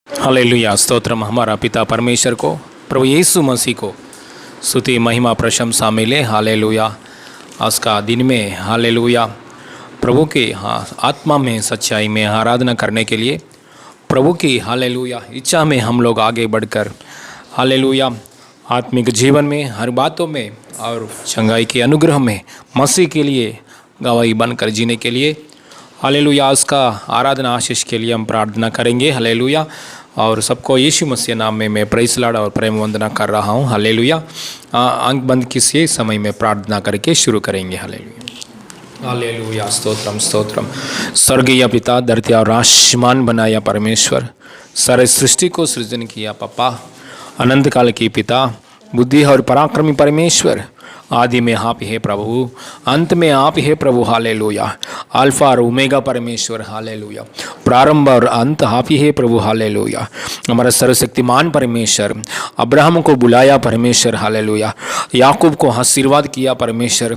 Hallelujah. Stotram हमारा पिता परमेश्वर को, प्रभु यीशु मसीह को स्तुति महिमा प्रशंसा मिले। हालेलुया। आज का दिन में हालेलुया प्रभु की आत्मा में सच्चाई में आराधना करने के लिए प्रभु की हालेलुया इच्छा में हम लोग आगे बढ़कर हालेलुया आत्मिक जीवन में हर बातों में और चंगाई के अनुग्रह में मसीह के लिए गवाही बनकर जीने के लिए हालेलुया उसका आराधना आशीष के लिए हम प्रार्थना करेंगे। हालेलुया। और सबको यीशु मसीह नाम में मैं प्रेस लाड़ और प्रेम वंदना कर रहा हूँ। हालेलुया। आंख बंद किसी समय में प्रार्थना करके शुरू करेंगे। हालेलुया। हालेलुया। स्तोत्रम स्तोत्रम। स्वर्गीय पिता, धरती और आसमान बनाया परमेश्वर, सारे सृष्टि को सृजन किया पापा, अनंत काल की पिता, बुद्धि और पराक्रमी परमेश्वर, आदि में आप ही है प्रभु, अंत में आप ही है प्रभु। हालेलुया। अल्फा और ओमेगा परमेश्वर। हालेलुया। प्रारंभ और अंत आप ही है प्रभु। हालेलुया। हमारा सर्वशक्तिमान परमेश्वर, अब्राहम को बुलाया परमेश्वर। हालेलुया। याकूब को आशीर्वाद किया परमेश्वर,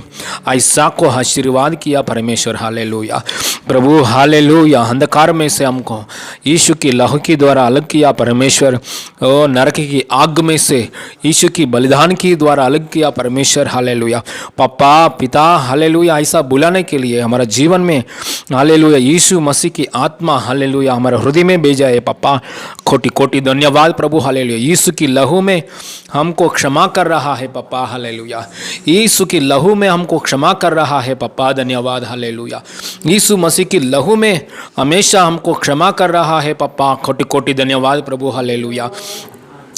इसहाक को आशीर्वाद किया परमेश्वर। हालेलुया प्रभु। हालेलुया। अंधकार में से हमको यीशु की लहू के द्वारा अलग किया परमेश्वर। ओ नरक की आग में से यीशु की बलिदान के द्वारा अलग किया परमेश्वर। हालेलुया पापा पिता। हालेलुया। ऐसा बुलाने के लिए हमारा जीवन में हालेलुया यीशु मसीह की आत्मा हालेलुया हमारे हृदय में भेजा है पापा। कोटि कोटि धन्यवाद प्रभु। हालेलुया। यीशु की लहू में हमको क्षमा कर रहा है पापा। हालेलुया। यीशु की लहू में हमको क्षमा कर रहा है पापा। धन्यवाद। हालेलुया। यीशु मसीह की लहू में हमेशा हमको क्षमा कर रहा है पापा। कोटि कोटि धन्यवाद प्रभु। हालेलुया।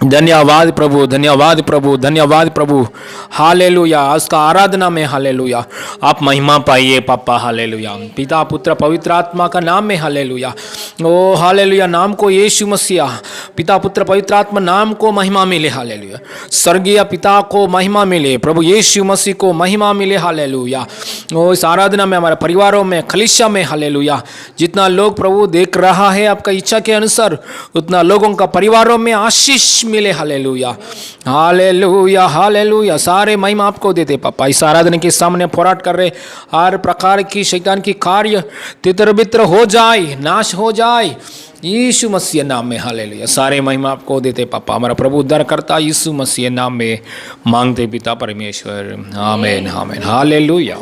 धन्यवाद प्रभु, धन्यवाद प्रभु, धन्यवाद प्रभु। हालेलुया। आज का आराधना में हालेलुया आप महिमा पाइए पापा। हालेलुया। पिता पुत्र पवित्र आत्मा का नाम में हालेलुया। ओ हालेलुया। नाम को यीशु मसीह, पिता पुत्र पवित्र आत्मा नाम को महिमा मिले। हालेलुया। स्वर्गीय पिता को महिमा मिले, प्रभु यीशु मसीह को महिमा मिले। हालेलुया। ओ इस आराधना में हमारे परिवारों में कलीसिया में हालेलुया जितना लोग प्रभु देख रहा है आपका इच्छा के अनुसार उतना लोगों का परिवारों में आशीष मिले। हालेलुया। हालेलुया। हालेलुया। सारे महिमा आपको देते पापा। इस आराधना के सामने पोराट कर रहे हर प्रकार की शैतान की कार्य तितर बितर हो जाए, नाश हो जाए यीशु मसीह नाम में। हालेलुया। सारे महिमा आपको देते पापा। हमारा प्रभु उद्धार करता यीशु मसीह नाम में मांगते पिता परमेश्वर। आमीन आमीन। हालेलुया।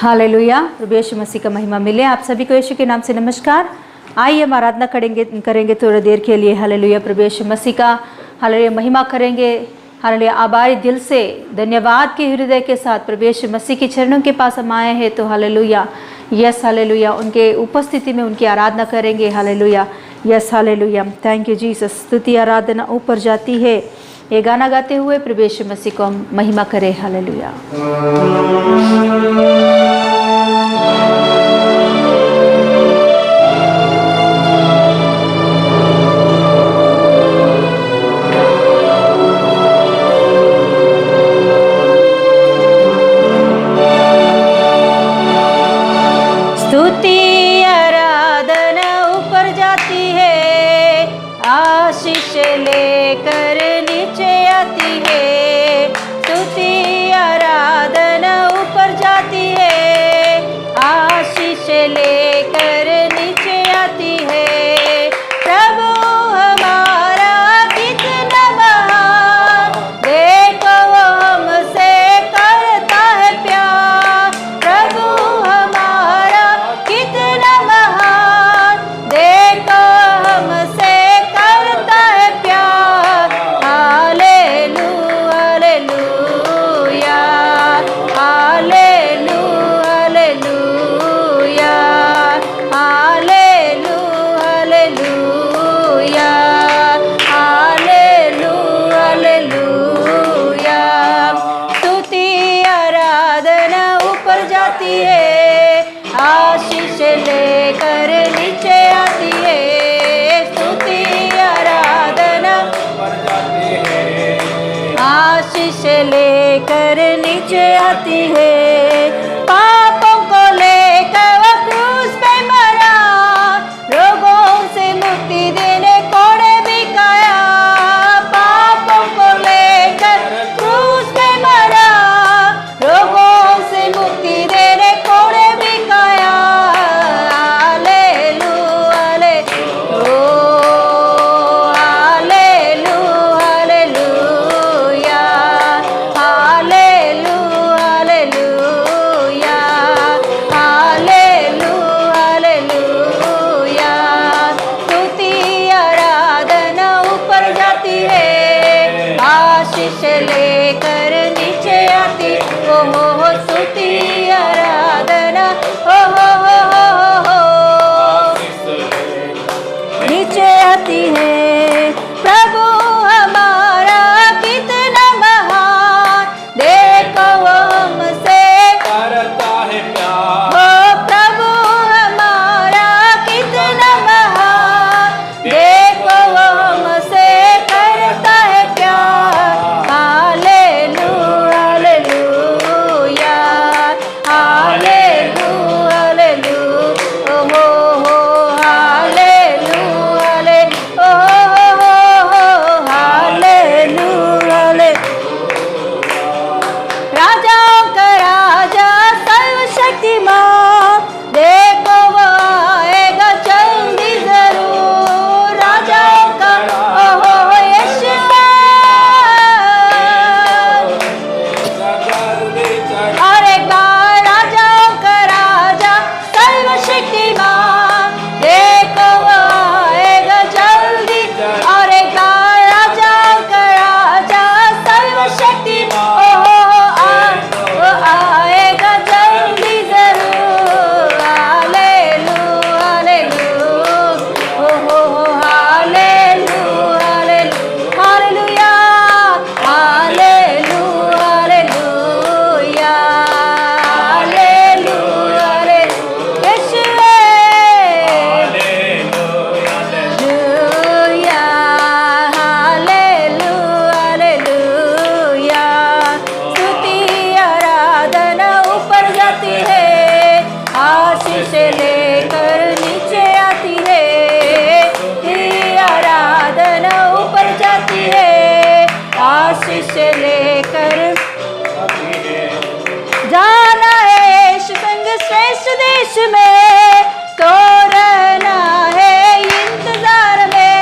हालेलुया। प्रभु यीशु मसीह का महिमा मिले। आप सभी को यीशु के नाम से नमस्कार। आइए हम आराधना करेंगे थोड़ी देर के लिए। हालेलुया। प्रभु यीशु मसीह का हालेलुया महिमा करेंगे। हालेलुया। आभारी दिल से धन्यवाद के हृदय के साथ प्रभु यीशु मसीह के चरणों के पास हम आए हैं तो हालेलुया यस हालेलुया उनके उपस्थिति में उनकी आराधना करेंगे। Hallelujah yes hallelujah. Thank you Jesus. स्तुति आराधना ऊपर जाती है। ये गाना गाते हुए प्रभु यीशु मसीह को हम महिमा करें। हालेलुया। स्तुति आराधना ऊपर जाती है, आशीष लेकर नीचे आती है। स्तुति आराधना ऊपर जाती है, आशीष लेकर नीचे आती है। प्रभु हमारा कितना महान, देखो वो हमसे करता है प्यार। प्रभु हमारा कितना महान, देखो हमसे करता है प्यार। Hallelujah hallelujah hallelujah hallelujah hallelujah hallelujah. स्तुति आराधना ऊपर जाती है, आशीष लेकर नीचे आती है। स्तुति आराधना आशीष लेकर नीचे आती है। पापों को लेकर वो क्रूस पे मरा, रोगों से मुक्ति देने कोड़े भी खाया। आती है। प्रभु हमारा कितना महान, देखो वो हमसे करता है प्यार। ओ प्रभु हमारा कितना महान, देखो वो हमसे करता है प्यार। हालेलुया हालेलुया हालेलुया हालेलुया हो हालेलुया हालेलुया हालेलुया। राजाओं का राजा सर्वशक्तिमान, देखो वो आएगा जल्दी जरूर। राजाओं का ओहो यीशु, और एक बार राजाओं का राजा सर्वशक्तिमान, देखो वो आएगा जल्दी। और एक बार राजाओं का राजा सर्वशक्तिमान, वो आएगा जल्दी जरूर। हालेलुया हालेलुया हो hallelujah hallelujah hallelujah hallelujah hallelujah hallelujah यीशुवे हालेलुया हालेलुया हालेलुया। स्तुति आराधना ऊपर जाती है, आशीष लेकर नीचे आती है। स्तुति आराधना ऊपर जाती है, आशीष लेकर जाना है यीशु संग श्रेष्ठ देश में, तो रहना है इंतजार में।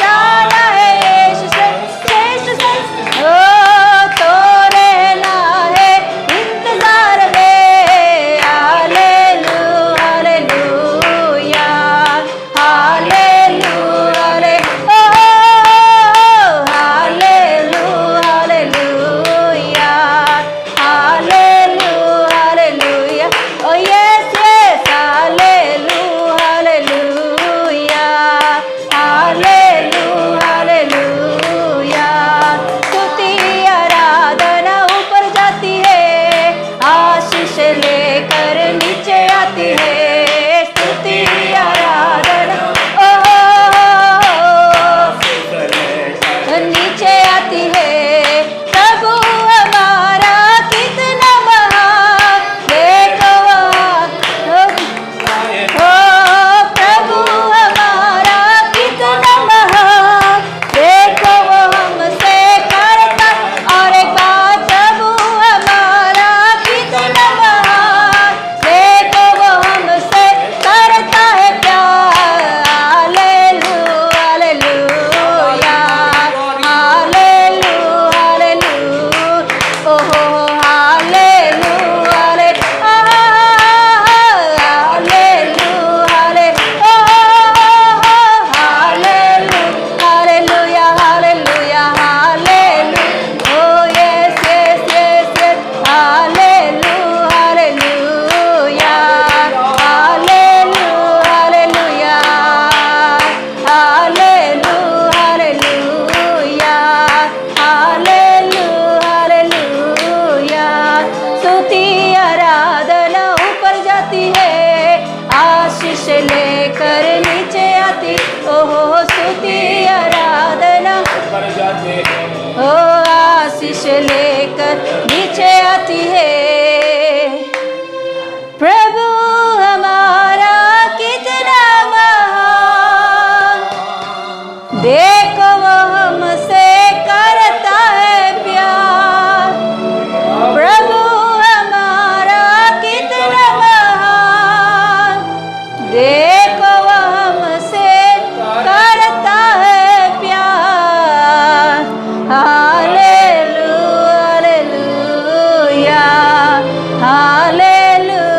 जाना है यीशु संग श्रेष्ठ देश, ओ तो रहना है इंतजार में। Hallelujah hallelujah hallelujah hallelujah hallelujah hallelujah hallelujah ओ yes yes hallelujah hallelujah hallelujah hallelujah. स्तुति आराधना ऊपर जाती है, आशीष लेकर नीचे आती है। स्तुति आराधना नीचे आती है। प्रभु हमारा कितना महान, देखो ओ प्रभु हमारा कितना महान, देखो वो हमसे करता। और एक बार प्रभु हमारा कितना महान, देखो वो हमसे करता है प्यार। हालेलुया हालेलुया हालेलुया हालेलुया ओहो हालेलुया हालेलुया हालेलुया हालेलुया ओ yes yes yes yes hallelujah hallelujah hallelujah hallelujah hallelujah hallelujah hallelujah. स्तुति आराधना ऊपर जाती है, आशीष लेकर नीचे आती। ओहो स्तुति आराधना ऊपर जाते हैं, ओ आशीष लेकर नीचे आती है। प्रभु हमारा कितना महान, देखो वो हमसे करता है प्यार। प्रभु हमारा कितना महान, देखो वो हमसे करता है प्यार। Hallelujah hallelujah hallelujah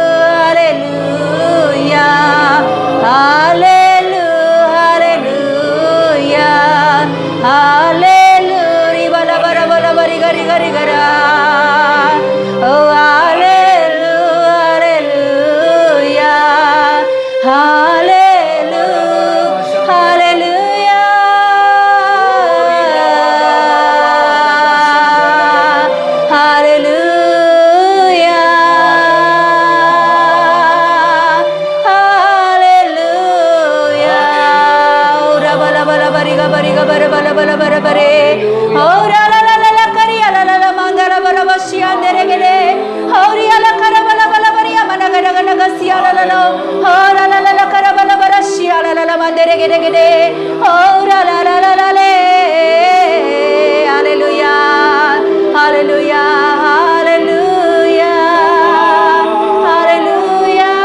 hallelujah hallelujah bala bara bare. Ora la la la la kariya la la la mandara bara bashya andere gede. Ora la kara bala bala bariya mana gada gada gasiya la la la. Ora la la la kara bala bara shya la la la mandere gede gede. Ora la la la la le. Hallelujah, hallelujah, hallelujah, hallelujah,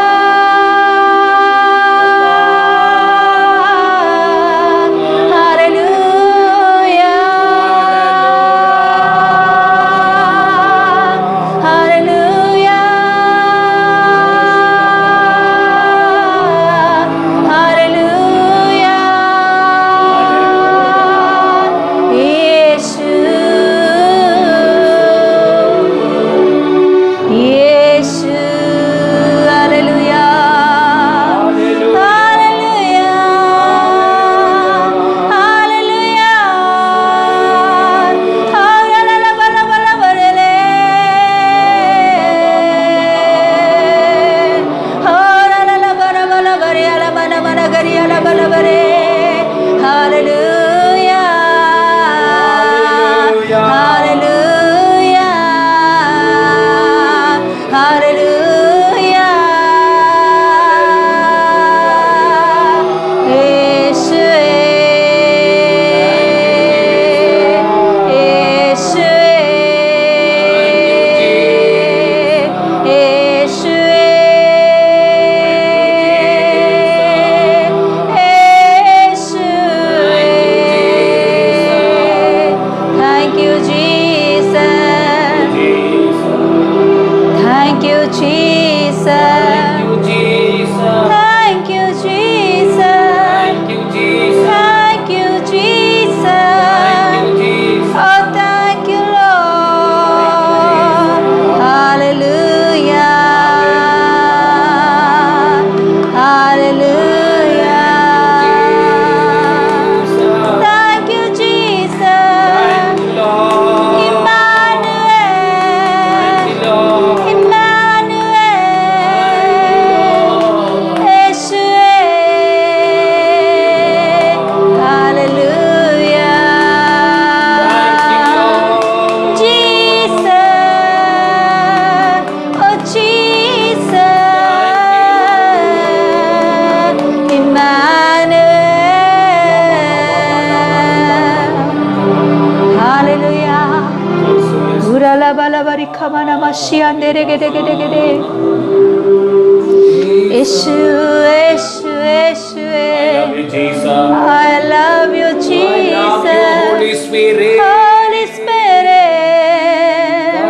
I love you, Jesus. Holy Spirit. Holy Spirit.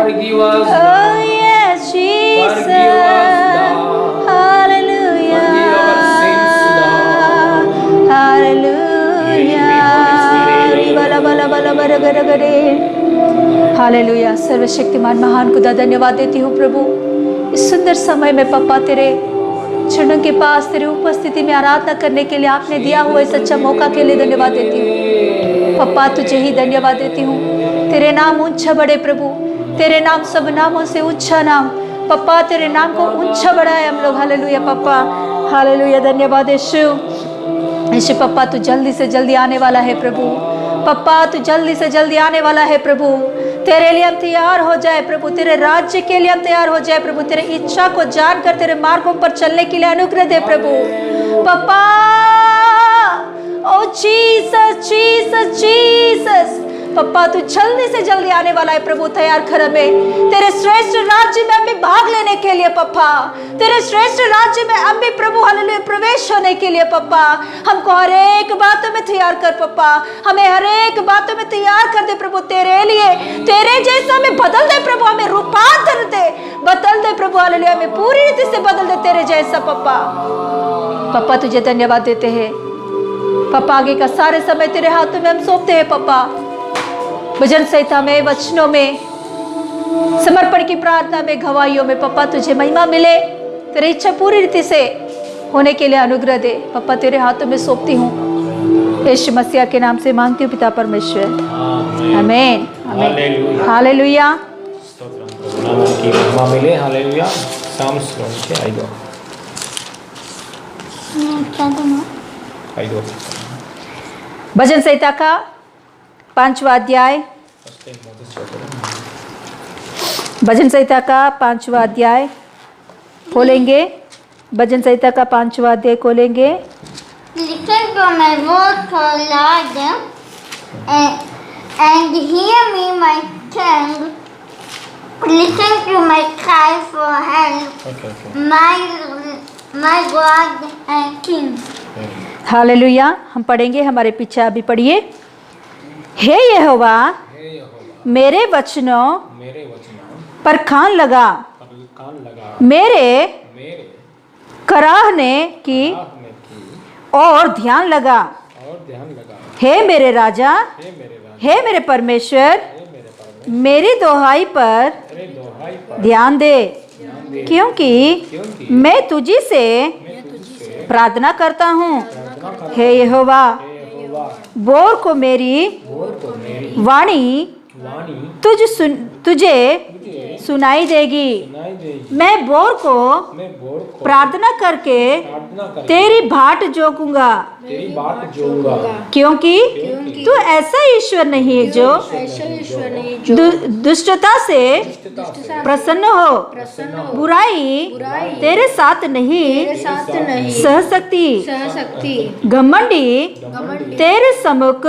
Forgive us. Oh yes, Jesus. Forgive us, Lord. Hallelujah. Forgive our sins, Lord. Hallelujah. Hallelujah. सर्वशक्तिमान महान खुदा धन्यवाद देती हूँ प्रभु, इस सुंदर समय में पप्पा तेरे चरणों के पास तेरे उपस्थिति में आराधना करने के लिए आपने दिया हुआ इस अच्छा मौका के लिए धन्यवाद देती हूँ पप्पा। तुझे ही धन्यवाद देती हूँ। तेरे नाम ऊंचा बड़े प्रभु, तेरे नाम सब नामों से ऊंचा नाम पप्पा। तेरे नाम को ऊंचा बढ़ाए हम लोग। हालेलुया पप्पा, हालेलुया। धन्यवाद यीशु। यीशु पप्पा तू जल्दी से जल्दी आने वाला है प्रभु। पप्पा तू जल्दी से जल्दी आने वाला है प्रभु। तेरे लिए हम तैयार हो जाए प्रभु, तेरे राज्य के लिए हम तैयार हो जाए प्रभु। तेरे इच्छा को जानकर तेरे मार्गों पर चलने के लिए अनुग्रह दे प्रभु। पप्पा ओ जीसस जीसस जीसस पप्पा तू जल्दी से जल्दी आने वाला है प्रभु। तैयार कर हमें तेरे श्रेष्ठ राज्य में हमें भाग लेने के लिए पप्पा। तेरे श्रेष्ठ राज्य में हम भी प्रभु हालेलुया प्रवेश होने के लिए पप्पा। हमको हर एक बातों में तैयार कर पप्पा, हमें हर एक बातों में तैयार कर दे प्रभु। तेरे लिए तेरे जैसा हमें बदल दे प्रभु, हमें रूपांतर दे, बदल दे प्रभु हालेलुया। हमें पूरी रीति से बदल दे तेरे जैसा पप्पा। पप्पा तुझे धन्यवाद देते हैं पप्पा। आगे का सारे समय तेरे हाथों में हम सौंपते हैं पप्पा। भजन संहिता में, वचनों में, समर्पण की प्रार्थना में, गवाहियों में पप्पा तुझे महिमा मिले। तेरी इच्छा पूरी रीति से होने के लिए अनुग्रह दे पप्पा। तेरे हाथों में सौंपती हूँ यीशु मसीह के नाम से मांगती हूँ पिता परमेश्वर, आमीन आमीन। हालेलुया। नाम की महिमा मिले। हालेलुया। साम्स के आइदो भजन संहिता का 5वां अध्याय, भजन संहिता का 5वां अध्याय खोलेंगे। भजन संहिता का 5वां अध्याय खोलेंगे। Listen to my voice, O Lord, and hear me, my tongue. Listen to my cry for help, my God and King. Hallelujah. हम पढ़ेंगे, हमारे पीछे अभी पढ़िए। हे यहोवा, मेरे वचनों पर कान लगा, मेरे कराहने की और ध्यान लगा। हे मेरे राजा, हे मेरे परमेश्वर, मेरी दोहाई पर ध्यान दे, क्योंकि मैं तुझी से प्रार्थना करता हूँ। हे यहोवा, बोर को मेरी वाणी तुझे सुनाई देगी। मैं बोर को प्रार्थना करके तेरी बाट जोगूंगा, क्योंकि तू ऐसा ईश्वर नहीं है जो दुष्टता से प्रसन्न हो। बुराई तेरे साथ नहीं सह सकती। घमंडी तेरे सम्मुख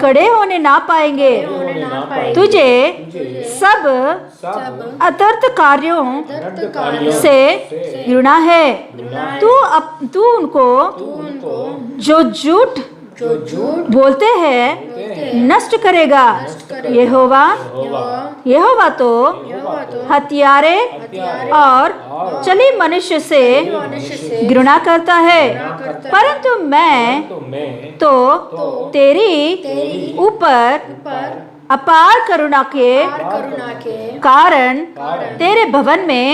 खड़े होने ना पाएंगे। तुझे सब अतर्थ कार्यों से घृणा है। तू उनको जो झूठ बोलते हैं नष्ट करेगा। यहोवा तो हत्यारे और चली मनुष्य से घृणा करता है, परंतु मैं तो तेरी ऊपर अपार करुणा के कारण तेरे भवन में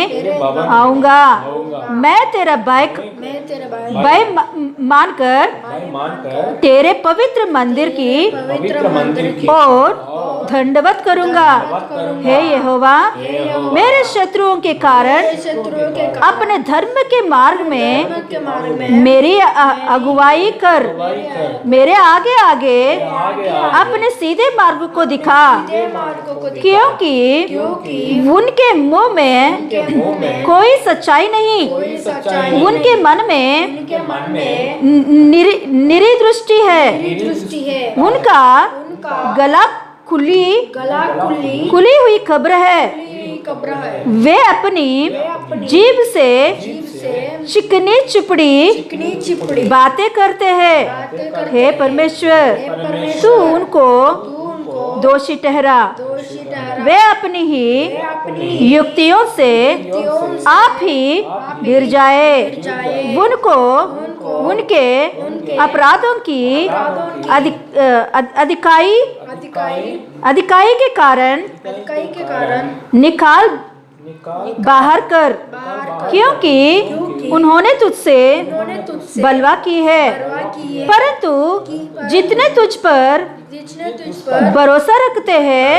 आऊंगा। मैं तेरा भय मानकर तेरे पवित्र मंदिर की ओर दंडवत करूंगा। हे यहोवा, मेरे शत्रुओं के कारण अपने धर्म के मार्ग में मेरी अगुवाई कर। मेरे आगे आगे अपने सीधे मार्ग को दिखा, क्योंकि उनके मुंह में कोई सच्चाई नहीं। उनके मन में निरी दृष्टि है। उनका गला खुली हुई खबर है। वे अपनी जीभ से चिकनी चिपड़ी बातें करते हैं। हे परमेश्वर, तू उनको दोषी ठहरा। वे अपनी ही युक्तियों से आप ही गिर जाए। उनको उनके अपराधों की अधिकाई के कारण निकाल बाहर कर, क्योंकि उन्होंने तुझसे बलवा की है। परंतु जितने तुझ पर भरोसा रखते हैं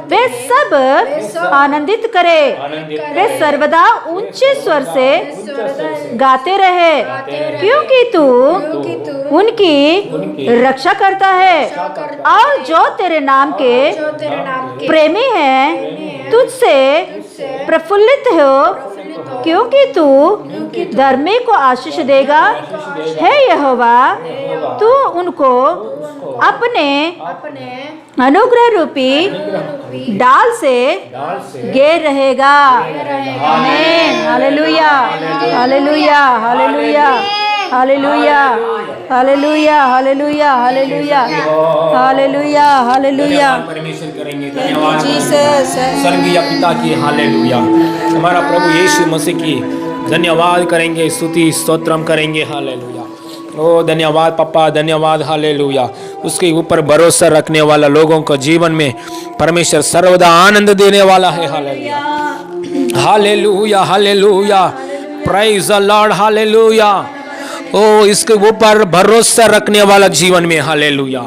वे सब आनंदित करे। वे सर्वदा ऊंचे स्वर से गाते रहे, क्योंकि तू उनकी रक्षा करता है। और जो तेरे नाम के प्रेमी हैं तुझसे प्रफुल्लित हो, क्योंकि तू धर्मी को आशीष देगा। हे यहोवा, तू उनको अपने अनुग्रह रूपी डाल से घेर रहेगा। आमीन। Hallelujah, hallelujah, hallelujah, hallelujah, hallelujah, hallelujah, hallelujah, hallelujah, hallelujah. परमेश्वर करेंगे धन्यवाद स्वर्गीय पिता की। हालेलुया। हमारा प्रभु यीशु मसीह की धन्यवाद करेंगे, स्तुति स्तोत्रम करेंगे। हालेलुया। ओ धन्यवाद पापा, धन्यवाद। हालेलुया। उसके ऊपर भरोसा रखने वाला लोगों को जीवन में परमेश्वर सर्वदा आनंद देने वाला है। Hallelujah, hallelujah, hallelujah. Praise the Lord. Hallelujah. ओ इसके ऊपर भरोसा रखने वाला जीवन में, hallelujah,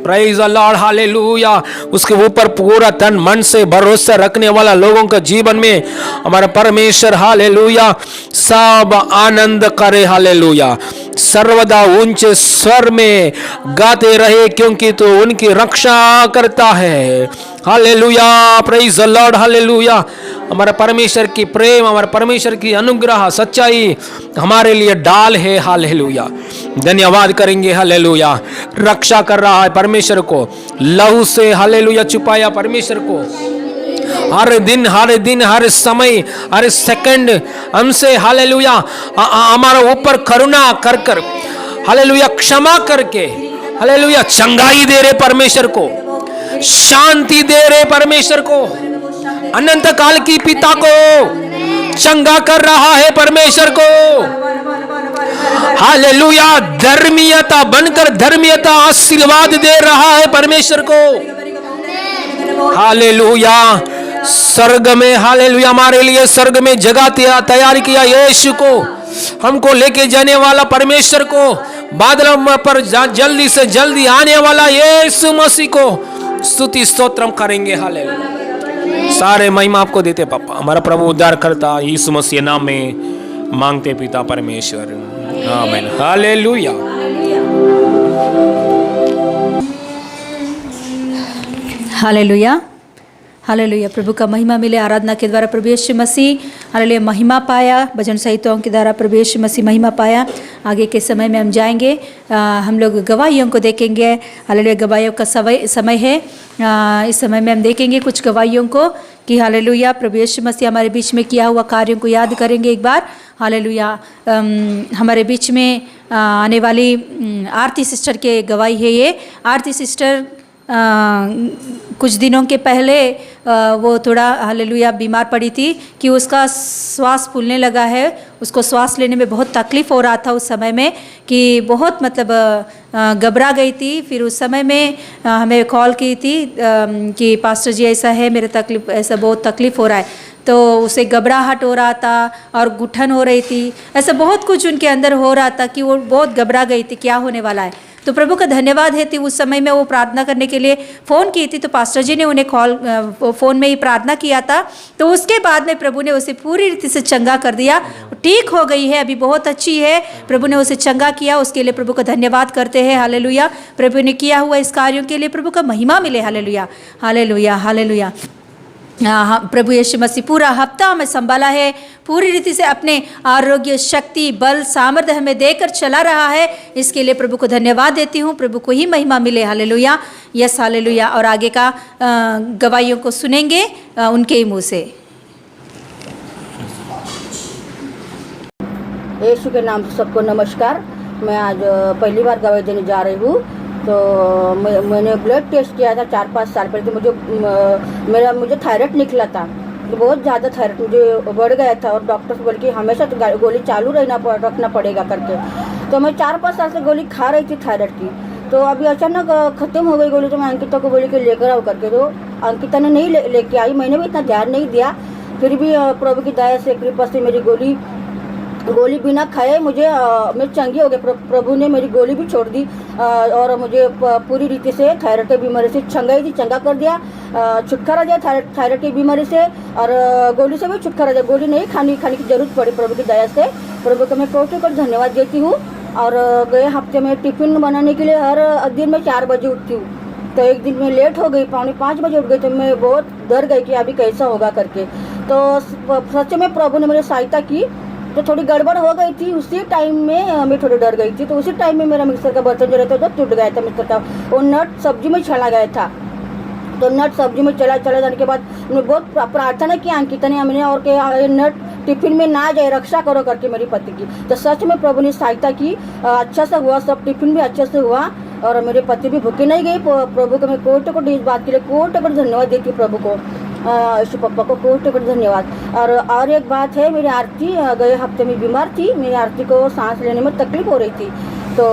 praise the Lord, hallelujah, उसके ऊपर पूरा तन मन से भरोसा रखने वाला लोगों का जीवन में हमारा परमेश्वर, हालेलुया, सब आनंद करे, हालेलुया, सर्वदा ऊंचे स्वर में गाते रहे, क्योंकि तो उनकी रक्षा करता है, hallelujah, praise the Lord, hallelujah. हमारा परमेश्वर की प्रेम, हमारा परमेश्वर की अनुग्रह, सच्चाई हमारे लिए डाल है, हालेलुया, धन्यवाद करेंगे, हालेलुया। रक्षा कर रहा है परमेश्वर को, लहू से, हालेलुया, छुपाया परमेश्वर को, हर दिन हर समय हर सेकंड हमसे, हालेलुया, हमारा ऊपर करुणा कर कर, हालेलुया, क्षमा करके, हालेलुया, चंगाई दे रहे परमेश्वर को, शांति दे रहे परमेश्वर को, अनंत काल की पिता को चंगा कर रहा है परमेश्वर को, हालेलुया, धर्मीयता बनकर धर्मीयता आशीर्वाद दे रहा है परमेश्वर को, हालेलुया। स्वर्ग में, हालेलुया, हमारे लिए स्वर्ग में जगह तैयार किया यीशु को, हमको लेके जाने वाला परमेश्वर को, बादलों पर जल्दी से जल्दी आने वाला यीशु मसीह को स्तुति स्तोत्रम करेंगे, हालेलुया। सारे महिमा आपको देते पापा, हमारा प्रभु उद्धार करता यीशु मसीह नाम में मांगते पिता परमेश्वर, आमीन, हालेलुया। हालेलुया, हालेलुया, प्रभु का महिमा मिले। आराधना के द्वारा प्रभु यीशु मसीह, हालेलुया, महिमा पाया, भजन संहिताओं के द्वारा प्रभु यीशु मसीह महिमा पाया। आगे के समय में हम जाएंगे, हम लोग गवाहियों को देखेंगे, हालेलुया, गवाहियों का समय है। इस समय में हम देखेंगे कुछ गवाहियों को कि हालेलुया, प्रभु यीशु मसीह हमारे बीच में किया हुआ कार्यों को याद करेंगे एक बार, हालेलुया। हमारे बीच में आने वाली आरती सिस्टर के गवाही है ये। आरती सिस्टर कुछ दिनों के पहले वो थोड़ा, हालेलुया, बीमार पड़ी थी कि उसका श्वास फूलने लगा है, उसको श्वास लेने में बहुत तकलीफ़ हो रहा था उस समय में, कि बहुत मतलब घबरा गई थी। फिर उस समय में हमें कॉल की थी कि पास्टर जी ऐसा है, मेरे ऐसा बहुत तकलीफ़ हो रहा है, तो उसे घबराहट हो रहा था और गुठन हो रही थी, ऐसा बहुत कुछ उनके अंदर हो रहा था कि वो बहुत घबरा गई थी, क्या होने वाला है। तो प्रभु का धन्यवाद है कि उस समय में वो प्रार्थना करने के लिए फ़ोन की थी, तो पास्टर जी ने उन्हें फ़ोन में ही प्रार्थना किया था। तो उसके बाद में प्रभु ने उसे पूरी रीति से चंगा कर दिया, ठीक हो गई है, अभी बहुत अच्छी है। प्रभु ने उसे चंगा किया, उसके लिए प्रभु का धन्यवाद करते हैं, हालेलुया। प्रभु ने किया हुआ इस कार्यों के लिए प्रभु का महिमा मिले, हालेलुया, हालेलुया, हालेलुया। प्रभु यीशु मसीह पूरा हफ्ता हमें संभाला है, पूरी रीति से अपने आरोग्य, शक्ति, बल, सामर्थ्य हमें देकर चला रहा है, इसके लिए प्रभु को धन्यवाद देती हूँ। प्रभु को ही महिमा मिले, हालेलुया, यस, हालेलुया। और आगे का गवाहियों को सुनेंगे उनके ही मुँह से। यीशु के नाम से सबको नमस्कार। मैं आज पहली बार गवाही देने जा रही हूँ। तो मैंने ब्लड टेस्ट किया था 4-5 साल पहले, तो मुझे थायराइड निकला था, तो बहुत ज़्यादा थायराइड मुझे बढ़ गया था, और डॉक्टर बोल के हमेशा तो गोली चालू रखना पड़ेगा करके। तो मैं 4-5 साल से गोली खा रही थी थायराइड की। तो अभी अचानक ख़त्म हो गई गोली, तो मैं अंकिता को बोली कि लेकर आओ करके, तो अंकिता ने नहीं लेके आई। मैंने भी इतना ध्यान नहीं दिया, फिर भी प्रभु की दया से, कृपा से मेरी गोली बिना खाए मैं चंगी हो गई। प्रभु ने मेरी गोली भी छोड़ दी, और मुझे पूरी रीति से थायराइड की बीमारी से चंगा कर दिया, छुटकारा दिया थायराइड की बीमारी से, और गोली से भी छुटकारा दिया। गोली नहीं खाने की जरूरत पड़ी प्रभु की दया से। प्रभु को मैं कोटि धन्यवाद देती हूँ। और गए हफ्ते में टिफ़िन बनाने के लिए हर दिन मैं 4 बजे उठती हूँ, तो एक दिन में लेट हो गई, 4:45 बजे उठ गई, तो मैं बहुत डर गई कि अभी कैसा होगा करके। तो सच में प्रभु ने मेरी सहायता की। तो थोड़ी गड़बड़ हो गई थी, उसी टाइम में मैं थोड़ी डर गई थी। तो उसी टाइम में मेरा मिक्सर का बर्तन जो रहता था टूट गया था, मिक्सर का वो नट सब्जी में चला गया था। तो नट सब्जी में चला जाने के बाद मैं बहुत प्रार्थना की अंकिता ने, हमने, और के नट टिफ़िन में ना जाए, रक्षा करो करके मेरी पति की। तो सच में प्रभु ने सहायता की, अच्छा से हुआ, सब टिफ़िन भी अच्छे से हुआ, और मेरे पति भी भूखे नहीं गई। प्रभु को मैं कोटि इस बात के लिए कोटि धन्यवाद देती हूँ प्रभु को, यीशु पप्पा को कोटि धन्यवाद। और एक बात है, मेरी आरती गए हफ्ते में बीमार थी, मेरी आरती को सांस लेने में तकलीफ हो रही थी। तो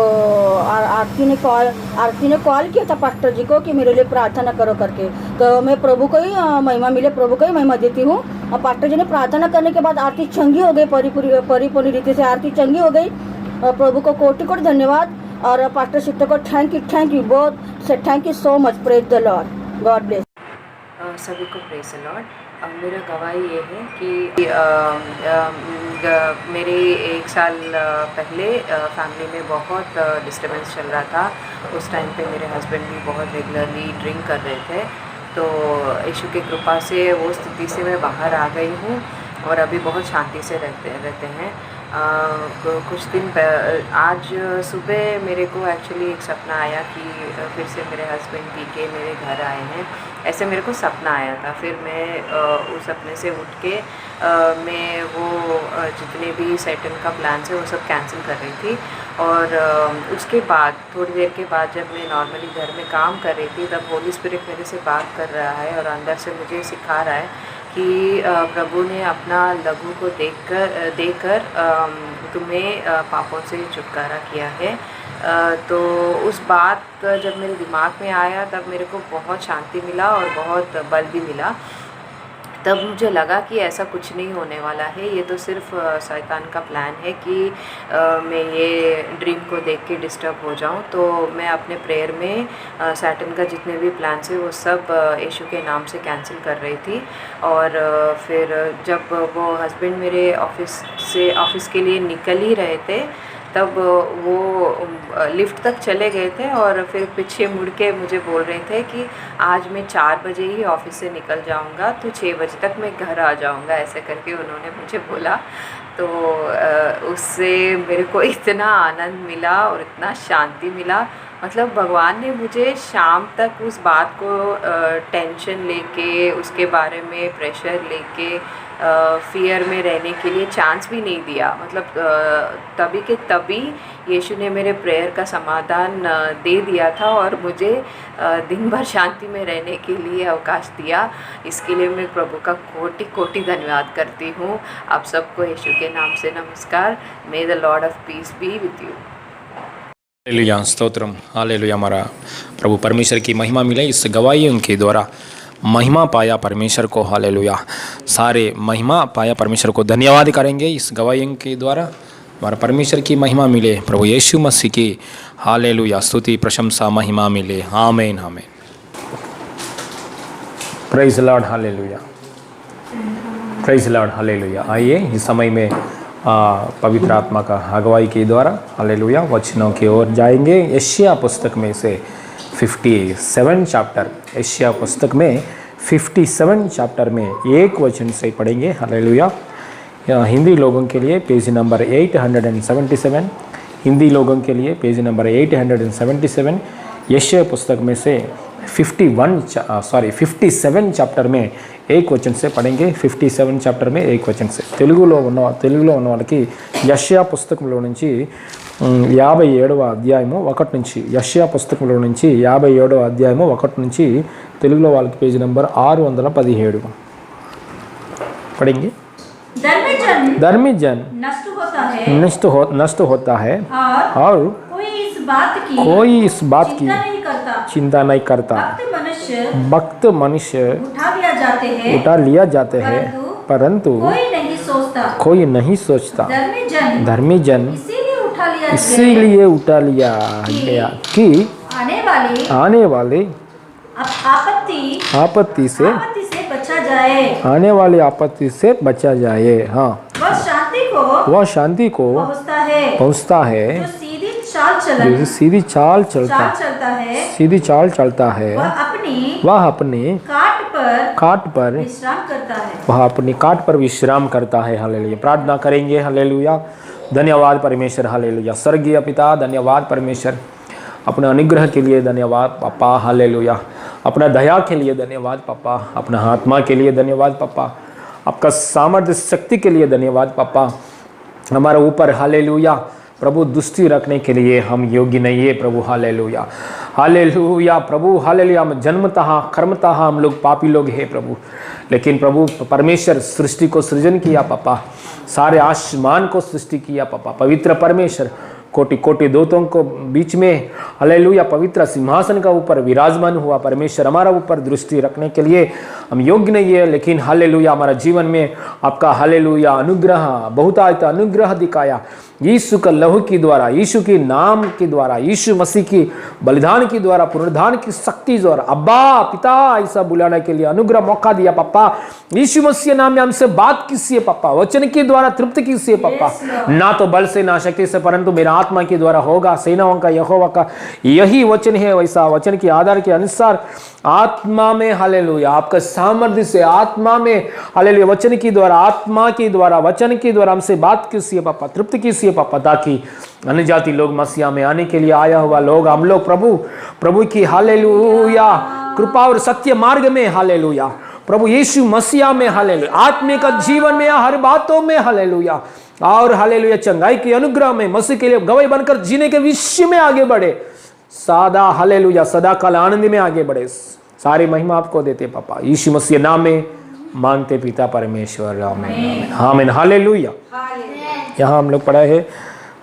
आरती ने कॉल किया था पास्टर जी को कि मेरे लिए प्रार्थना करो करके। तो मैं प्रभु को ही महिमा मिले, प्रभु को ही महिमा देती हूँ। और पास्टर जी ने प्रार्थना करने के बाद आरती चंगी हो गई, परिपूर्ण रीति से आरती चंगी हो गई। प्रभु को कोटि कोटि धन्यवाद और पास्टर सिस्टर को थैंक यू बहुत से thank you so much. Praise the Lord, God bless. सभी को प्रेज द लॉर्ड। मेरा गवाही ये है कि मेरे 1 साल पहले फैमिली में बहुत डिस्टर्बेंस चल रहा था। उस टाइम पे मेरे हस्बैंड भी बहुत रेगुलरली ड्रिंक कर रहे थे, तो यीशु की कृपा से वो स्थिति से मैं बाहर आ गई हूँ और अभी बहुत शांति से रहते हैं। कुछ दिन आज सुबह मेरे को एक्चुअली एक सपना आया कि फिर से मेरे हस्बैंड पी के मेरे घर आए हैं, ऐसे मेरे को सपना आया था। फिर मैं उस सपने से उठ के मैं वो जितने भी सैटन का प्लान है वो सब कैंसिल कर रही थी। और उसके बाद थोड़ी देर के बाद जब मैं नॉर्मली घर में काम कर रही थी, तब होली स्पिरिट मेरे से बात कर रहा है और अंदर से मुझे सिखा रहा है कि प्रभु ने अपना लहू को देकर तुम्हें पापों से छुटकारा किया है। तो उस बात जब मेरे दिमाग में आया तब मेरे को बहुत शांति मिला और बहुत बल भी मिला। तब मुझे लगा कि ऐसा कुछ नहीं होने वाला है, ये तो सिर्फ शैतान का प्लान है कि मैं ये ड्रीम को देख के डिस्टर्ब हो जाऊं। तो मैं अपने प्रेयर में सैटन का जितने भी प्लान्स है वो सब यीशु के नाम से कैंसिल कर रही थी। और फिर जब वो हस्बैंड मेरे ऑफिस के लिए निकल ही रहे थे, तब वो लिफ्ट तक चले गए थे और फिर पीछे मुड़ के मुझे बोल रहे थे कि आज मैं 4 बजे ही ऑफिस से निकल जाऊंगा, तो 6 बजे तक मैं घर आ जाऊंगा, ऐसे करके उन्होंने मुझे बोला। तो उससे मेरे को इतना आनंद मिला और इतना शांति मिला। मतलब भगवान ने मुझे शाम तक उस बात को टेंशन लेके, उसके बारे में प्रेशर लेके, फियर में रहने के लिए चांस भी नहीं दिया। मतलब तभी के तभी यीशु ने मेरे प्रेयर का समाधान दे दिया था और मुझे दिन भर शांति में रहने के लिए अवकाश दिया। इसके लिए मैं प्रभु का कोटि कोटि धन्यवाद करती हूँ। आप सबको यीशु के नाम से नमस्कार। मे the Lord of peace be with you. Hallelujah, stotram, hallelujah. हमारा प्रभु परमेश्वर की महिमा मिले। इस गवाही उनके द्वारा महिमा पाया परमेश्वर को। हालेलुया, सारे महिमा पाया परमेश्वर को धन्यवाद करेंगे। इस गवाही के द्वारा हमारा परमेश्वर की महिमा मिले, प्रभु यीशु मसीह की हालेलुया स्तुति प्रशंसा महिमा मिले। आमीन, आमीन। Praise Lord, hallelujah, praise Lord, hallelujah. आइए इस समय में पवित्र आत्मा का अगुवाई के द्वारा हालेलुया वचनों की ओर जाएंगे। यशायाह पुस्तक में से 57 चैप्टर, यशायाह पुस्तक में 57 चैप्टर में एक वचन से पढ़ेंगे। हालेलुया। हिंदी लोगों के लिए पेज नंबर 877, हिंदी लोगों के लिए पेज नंबर 877। यशायाह पुस्तक में से 57 चैप्टर में एक वचन से पढ़ेंगे। 57 चैप्टर में एक वचन से తెలుగులో ఉన్న వాళ్ళకి యెషయా పుస్తకంలో నుంచి 57వ అధ్యాయము 1 నుంచి, యెషయా పుస్తకంలో నుంచి 57వ అధ్యాయము 1 నుంచి తెలుగులో వాళ్ళకి పేజ్ నెంబర్ 617 पढ़ेंगे। धर्मी जन नष्ट होता है और कोई इस बात की चिंता नहीं करता। भक्त मनुष्य उठा लिया जाते हैं परंतु कोई नहीं सोचता। धर्मी जन इसीलिए उठा लिया गया कि आने वाली आपत्ति से आने वाली आपत्ति से बचा जाए। हाँ, वह शांति को पहुँचता है जो सीधी चाल चलता है। वह अपनी काट पर विश्राम करता है। हालेलुया। प्रार्थना करेंगे। हालेलुया। धन्यवाद परमेश्वर। हालेलुया। स्वर्गीय पिता, धन्यवाद परमेश्वर, अपने अनुग्रह के लिए धन्यवाद पापा। हालेलुया। अपना दया के लिए धन्यवाद पापा, अपना आत्मा के लिए धन्यवाद पापा, आपका सामर्थ्य शक्ति के लिए धन्यवाद पापा हमारे ऊपर। हालेलुया। प्रभु दुष्टि रखने के लिए हम योग्य नहीं है प्रभु। हालेलुया, हालेलुया प्रभु। हालेलुया। हम जन्मतः कर्मतः हम लोग पापी लोग हैं प्रभु, लेकिन प्रभु परमेश्वर सृष्टि को सृजन किया पापा, सारे आसमान को सृष्टि किया पापा। पवित्र परमेश्वर कोटि कोटि दूतों को बीच में हालेलुया पवित्र सिंहासन का ऊपर विराजमान हुआ परमेश्वर हमारा ऊपर दृष्टि रखने के लिए हम योग्य नहीं है, लेकिन हालेलुया हमारा जीवन में आपका हालेलुया अनुग्रह बहुतायत अनुग्रह दिखाया यीशु का लहू के द्वारा, यीशु के नाम के द्वारा, यीशु मसीह की बलिदान के द्वारा, पुनरुद्धान की शक्ति द्वारा अब्बा पिता ऐसा बुलाने के लिए अनुग्रह मौका दिया पापा। यीशु मसीह नाम में हमसे बात कीजिए पापा, वचन के द्वारा तृप्त कीजिए पापा, ना तो बल से ना शक्ति से परंतु मेरा आत्मा के द्वारा होगा। सेनाओं का यहोवा का यही वचन है, वैसा वचन के आधार के अनुसार आत्मा में हालेलुया आपका सामर्थ्य से आत्मा में हालेलुया वचन के द्वारा, आत्मा के द्वारा, वचन के द्वारा हमसे बात कीजिए पापा, तृप्त कीजिए पापा, ताकि अन्य जाति लोग मसीहा में आने के लिए आया हुआ लोग हम लोग प्रभु की हालेलुया कृपा और सत्य मार्ग में हालेलुया प्रभु यीशु मसीहा में हालेलुया आत्मिक जीवन में हर बातों में हालेलुया और हालेलुया चंगाई के अनुग्रह में मसीह के लिए गवाही बनकर जीने के विषय में आगे बढ़े, सादा हालेलुया सदा काल आनंद में आगे बढ़े। सारी महिमा आपको देते पापा, यीशु मसीह नाम में मांगते पिता परमेश्वर, आमीन आमीन हालेलुया। यहाँ हम लोग पढ़ा है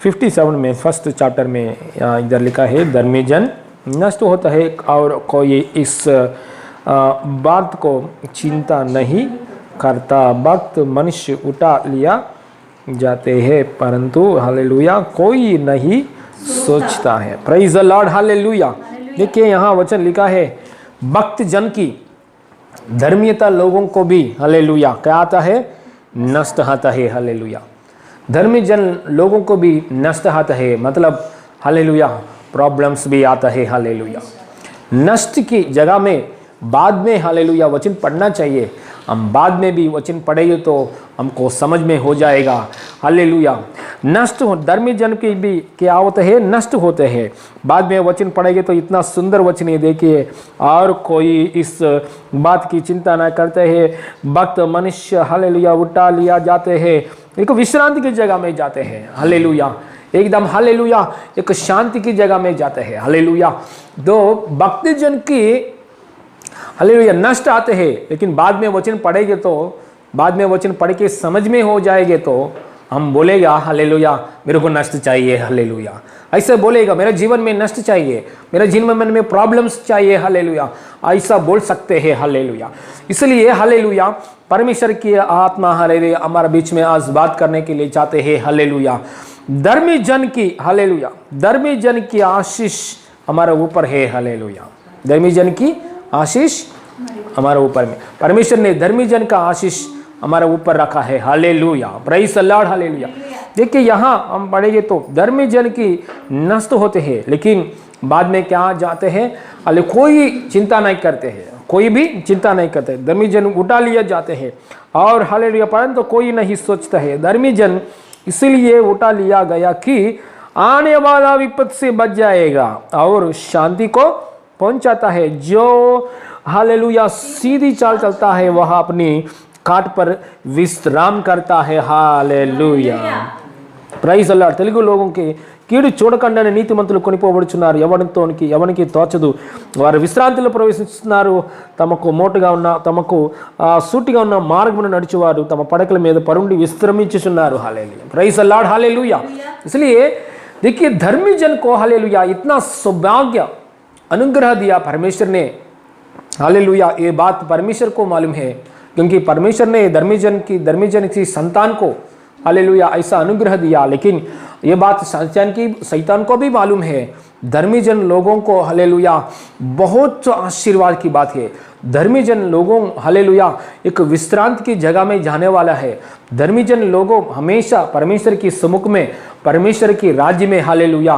57 में फर्स्ट चैप्टर में, इधर लिखा है धर्मी जन नष्ट होता है और कोई इस बात को चिंता नहीं करता, वक्त मनुष्य उठा लिया जाते हैं परंतु हालेलुया कोई नहीं सोचता है। Praise the Lord hallelujah. देखिए यहाँ वचन लिखा है भक्त जन की धर्मीयता लोगों को भी हालेलुया क्या आता है, नष्ट आता है। हालेलुया धर्मी जन लोगों को भी नष्ट आता है, मतलब हालेलुया प्रॉब्लम्स भी आता है। हालेलुया नष्ट की जगह में बाद में हालेलुया वचन पढ़ना चाहिए। हम बाद में भी वचन पढ़ेंगे तो हमको समझ में हो जाएगा। हालेलुया नष्ट हो धर्मी जन की भी क्या होते हैं, नष्ट होते हैं। बाद में वचन पढ़ेंगे तो इतना सुंदर वचन है, देखिए और कोई इस बात की चिंता ना करते हैं, भक्त मनुष्य हालेलुया उठा लिया जाते हैं, एक विश्रांति की जगह में जाते हैं। हालेलुया एकदम हालेलुया एक शांति की जगह में जाते हैं। हालेलुया दो भक्त जन की हालेलुया नष्ट आते हैं, लेकिन बाद में वचन पढ़ेंगे तो बाद में वचन पढ़ के समझ में हो जाएंगे तो हम बोलेगा हालेलुया मेरे को नष्ट चाहिए। हालेलुया ऐसा बोलेगा मेरे जीवन में नष्ट चाहिए, मेरे जीवन में प्रॉब्लम्स चाहिए। हालेलुया ऐसा बोल सकते हैं। हालेलुया इसलिए हालेलुया परमेश्वर की आत्मा हालेलुया हमारे बीच में आज बात करने के लिए चाहते हैं। हालेलुया धर्मी जन की हालेलुया धर्मी जन की आशीष हमारे ऊपर है। हालेलुया धर्मी जन की आशीष हमारे ऊपर में परमेश्वर ने धर्मी जन का आशीष हमारे ऊपर रखा है। Hallelujah praise the Lord hallelujah. देखिए यहाँ हम पढ़ेंगे तो धर्मी जन की नष्ट होते हैं, लेकिन बाद में क्या जाते हैं, अरे कोई चिंता नहीं करते हैं, कोई भी चिंता नहीं करते। धर्मी जन उठा लिया जाते हैं और हालेलुया परंतु कोई नहीं सोचता है। धर्मी जन इसीलिए उठा लिया गया कि आने वाला विपद से बच जाएगा और शांति को पहुंचाता है। जो हालेलुया सीधी चाल चलता है वह अपनी काट पर विश्राम करता है। Hallelujah praise the Lord. తెలుగు లోగంకి కీడు చూడకుండానే నీతిమంతులు కొనిపోబడుచున్నారు, ఎవరికి తోచదు, వారు విశ్రాంతిలో ప్రవేశిస్తున్నారు, తమకు మోటుగా ఉన్న తమకు సూటిగా ఉన్న మార్గమును నడిచేవారు తమ పడకల మీద పరుండి విశ్రమించుచున్నారు। Hallelujah praise the Lord hallelujah. इसलिए देखिए धर्मी जन को हालेलुया इतना सौभाग्य अनुग्रह दिया परमेश्वर ने। हालेलुया ये बात परमेश्वर को मालूम है, क्योंकि परमेश्वर ने धर्मी जन की संतान को हालेलुया ऐसा अनुग्रह दिया। लेकिन ये बात शैतान को भी मालूम है। धर्मी जन लोगों को हालेलुया बहुत आशीर्वाद की बात है। धर्मी जन लोगों हालेलुया एक विश्रांति की जगह में जाने वाला है। धर्मी जन लोगों हमेशा परमेश्वर की सम्मुख में, परमेश्वर की राज्य में हालेलुया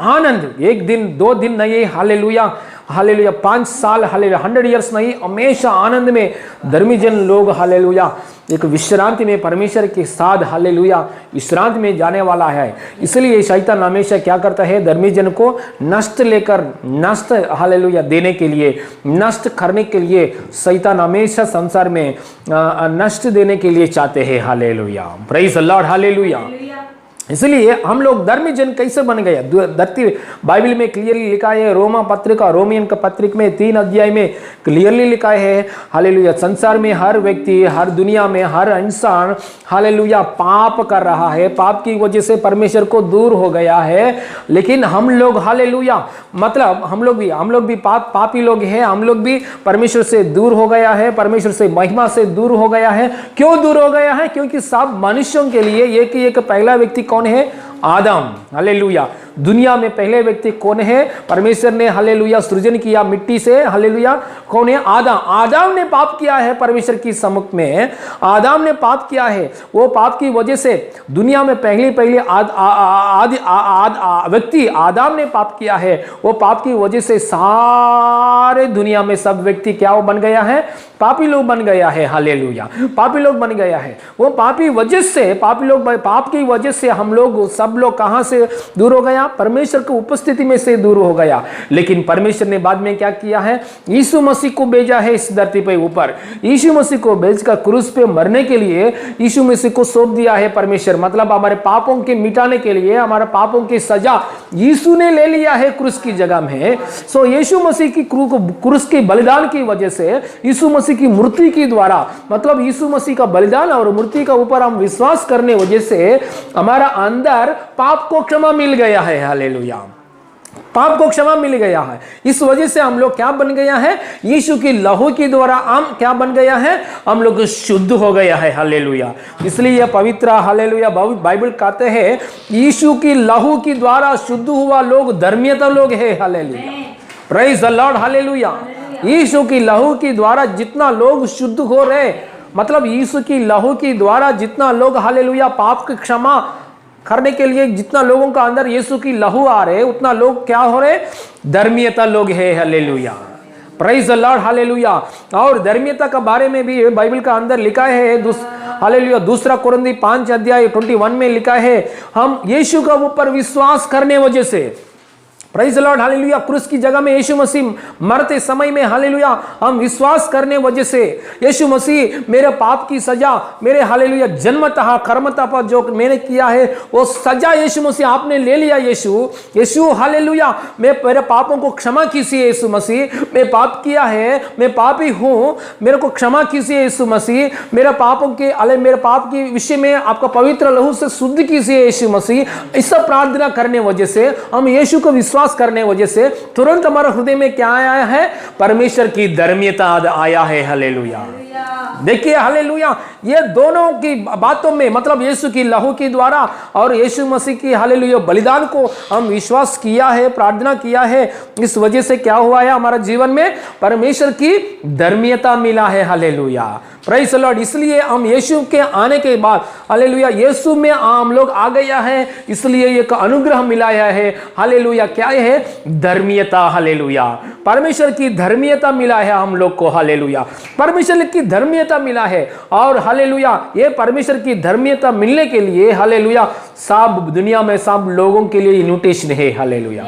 आनंद, एक दिन 2 दिन नहीं, हालेलुया हालेलुया 5 साल, हालेलुया 100 ईयर्स नहीं, हमेशा आनंद में धर्मी जन लोग हालेलुया एक विश्रांति में परमेश्वर के साथ हालेलुया विश्रांति में जाने वाला है। इसलिए शैतान हमेशा क्या करता है, धर्मी जन को नष्ट हालेलुया देने के लिए, नष्ट करने के लिए शैतान हमेशा संसार में नष्ट देने के लिए चाहते हैं। Hallelujah praise the Lord hallelujah. इसलिए हम लोग धर्मी जन कैसे बन गए? धरती बाइबल में क्लियरली लिखा है, रोमा पत्रिका रोमियन का पत्रिक में 3 अध्याय में क्लियरली लिखा है हालेलुया, संसार में हर व्यक्ति, हर दुनिया में हर इंसान हालेलुया पाप कर रहा है, पाप की वजह से परमेश्वर को दूर हो गया है। लेकिन हम लोग हालेलुया मतलब हम लोग भी पापी लोग हैं, हम लोग भी परमेश्वर से दूर हो गया है, परमेश्वर से महिमा से दूर हो गया है। क्यों दूर हो गया है? क्योंकि सब मनुष्यों के लिए एक पहला व्यक्ति कौन है? आदम। हालेलुया। दुनिया में पहले व्यक्ति कौन है? परमेश्वर ने हालेलुया सृजन किया मिट्टी से, हालेलुया कौन है? आदम। आदम ने पाप किया है परमेश्वर की सम्मुख में, आदम ने पाप किया है। वो पाप की वजह से दुनिया में पहले व्यक्ति आदम ने पाप किया है। वो पाप की वजह से सारे दुनिया में सब व्यक्ति क्या वो बन गया है? पापी लोग बन गया है। हालेलुया, पापी लोग बन गया है। वो पापी वजह से पाप की वजह से हम लोग सब लोग कहां से दूर हो गया? परमेश्वर की उपस्थिति में से दूर हो गया। लेकिन परमेश्वर ने बाद में क्या किया है? यीशु मसीह को भेजा है इस धरती पे ऊपर। यीशु मसीह को भेजकर क्रूस पे मरने के लिए यीशु मसीह को सौंप दिया है परमेश्वर, मतलब हमारे पापों के मिटाने के लिए, हमारे पापों की सजा यीशु ने ले लिया है क्रूस की जगह में। सो यीशु मसीह की क्रूस के बलिदान की वजह से, यीशु मसीह की मूर्ति के द्वारा, मतलब यीशु मसीह का बलिदान और मूर्ति का ऊपर हम विश्वास करने वजह से हमारा अंदर पाप को क्षमा मिल गया है। हालेलुया, पाप को क्षमा मिल गया है। इस वजह से हम लोग क्या बन गया है? यीशु की लहू के द्वारा हम क्या बन गया है? हम लोग शुद्ध हो गया है। हालेलुया। इसलिए पवित्र हालेलुया बाइबल कहते हैं यीशु की लहू के द्वारा शुद्ध हुआ लोग धर्मीयता लोग है। Hallelujah, praise the Lord. Hallelujah. Yeshu की लहू के द्वारा जितना लोग शुद्ध हो रहे, मतलब यीशु की लहू के द्वारा जितना लोग हालेलुया पाप की क्षमा करने के लिए जितना लोगों का अंदर यीशु की लहू आ रहे, उतना लोग क्या हो रहे? धर्मीयता लोग है। Hallelujah, praise the Lord. Hallelujah. और धर्मीयता के बारे में भी बाइबल का अंदर लिखा है हालेलुया 2 कुरिन्थी 5 अध्याय 21 में लिखा है, हम यीशु का ऊपर विश्वास करने वजह से, प्रेज द लॉर्ड। हालेलुया, क्रूस की जगह में यीशु मसीह मरते समय में हालेलुया हम विश्वास करने वजह से यीशु मसीह मेरे पाप की सजा, मेरे हालेलुया जन्मतः कर्मतः पर जो मैंने किया है वो सजा यीशु मसीह आपने ले लिया। यीशु हालेलुया मैं मेरे पापों को क्षमा कीजिए यीशु मसीह, मैं पाप किया है, मैं पापी हूं, मेरे को क्षमा कीजिए यीशु मसीह, मेरे पाप के विषय में आपका पवित्र लहू से शुद्ध कीजिए यीशु मसीह। इस प्रार्थना करने वजह से, हम यीशु को विश्वास करने वजह से तुरंत हमारे हृदय में क्या आया है? परमेश्वर की धर्मीयता आया है। हालेलुया। देखिए हालेलुया, ये दोनों की बातों में, मतलब यीशु की लहू के द्वारा और यीशु मसीह की हालेलुया बलिदान को हम विश्वास किया है, प्रार्थना किया है। इस वजह से क्या हुआ है? हमारा जीवन में परमेश्वर की धर्मीयता मिला है। Hallelujah, praise the Lord. इसलिए हम यीशु के आने के बाद हालेलुया यीशु में हम लोग आ गया है, इसलिए एक अनुग्रह मिला है। हालेलुया, क्या है? धर्मीयता। हालेलुया, परमेश्वर की धर्मीयता मिला है हम लोग को। हालेलुया, परमेश्वर की धर्मीयता मिला है। और हालेलुया ये परमेश्वर की धर्मीयता मिलने के लिए हालेलुया सब दुनिया में सब लोगों के लिए इन्विटेशन है। Hallelujah,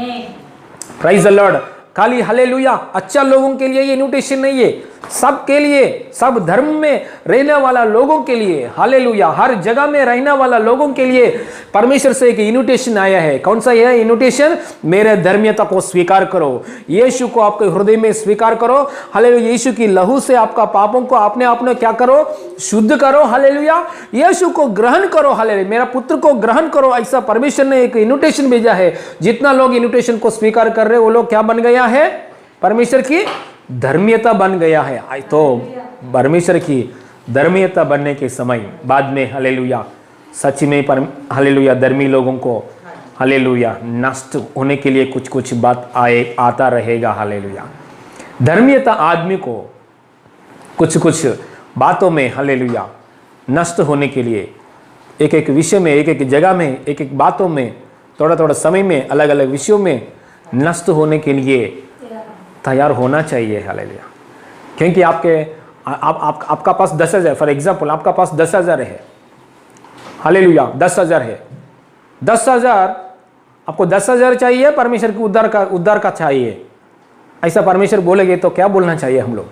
praise the Lord. खाली हालेलुया अच्छा लोगों के लिए ये इन्विटेशन नहीं है, सबके लिए, सब धर्म में रहने वाला लोगों के लिए, हालेलुया हर जगह में रहने वाला लोगों के लिए परमेश्वर से एक इन्विटेशन आया है। कौन सा यह इन्विटेशन? मेरे धर्मीयता को स्वीकार करो, यीशु को आपके हृदय में स्वीकार करो। हालेलुया, यीशु की लहू से आपका पापों को अपने क्या करो? शुद्ध करो। हालेलुया, यीशु को ग्रहण करो। हालेलुया, मेरा पुत्र को ग्रहण करो। ऐसा परमेश्वर ने एक इन्विटेशन भेजा है। जितना लोग इन्विटेशन को स्वीकार कर रहे वो लोग क्या बन गया है? परमेश्वर की धर्मीयता बन गया है। तो परमेश्वर की धर्मीयता बनने के समय बाद में हालेलुया सच में हालेलुया धर्मी लोगों को हालेलुया नष्ट होने के लिए कुछ बात आता रहेगा। हालेलुया, धर्मीयता आदमी को कुछ बातों में हालेलुया नष्ट होने के लिए एक विषय में, एक जगह में, एक बातों में, थोड़ा समय में, अलग अलग विषयों में नष्ट होने के लिए तैयार होना चाहिए। हालेलुया, क्योंकि आपका पास 10,000, फॉर एग्जांपल आपका पास 10,000 है। हालेलुया 10,000 है। 10,000 आपको 10,000 चाहिए, परमेश्वर की उद्धार का चाहिए। ऐसा परमेश्वर बोलेंगे तो क्या बोलना चाहिए हम लोग?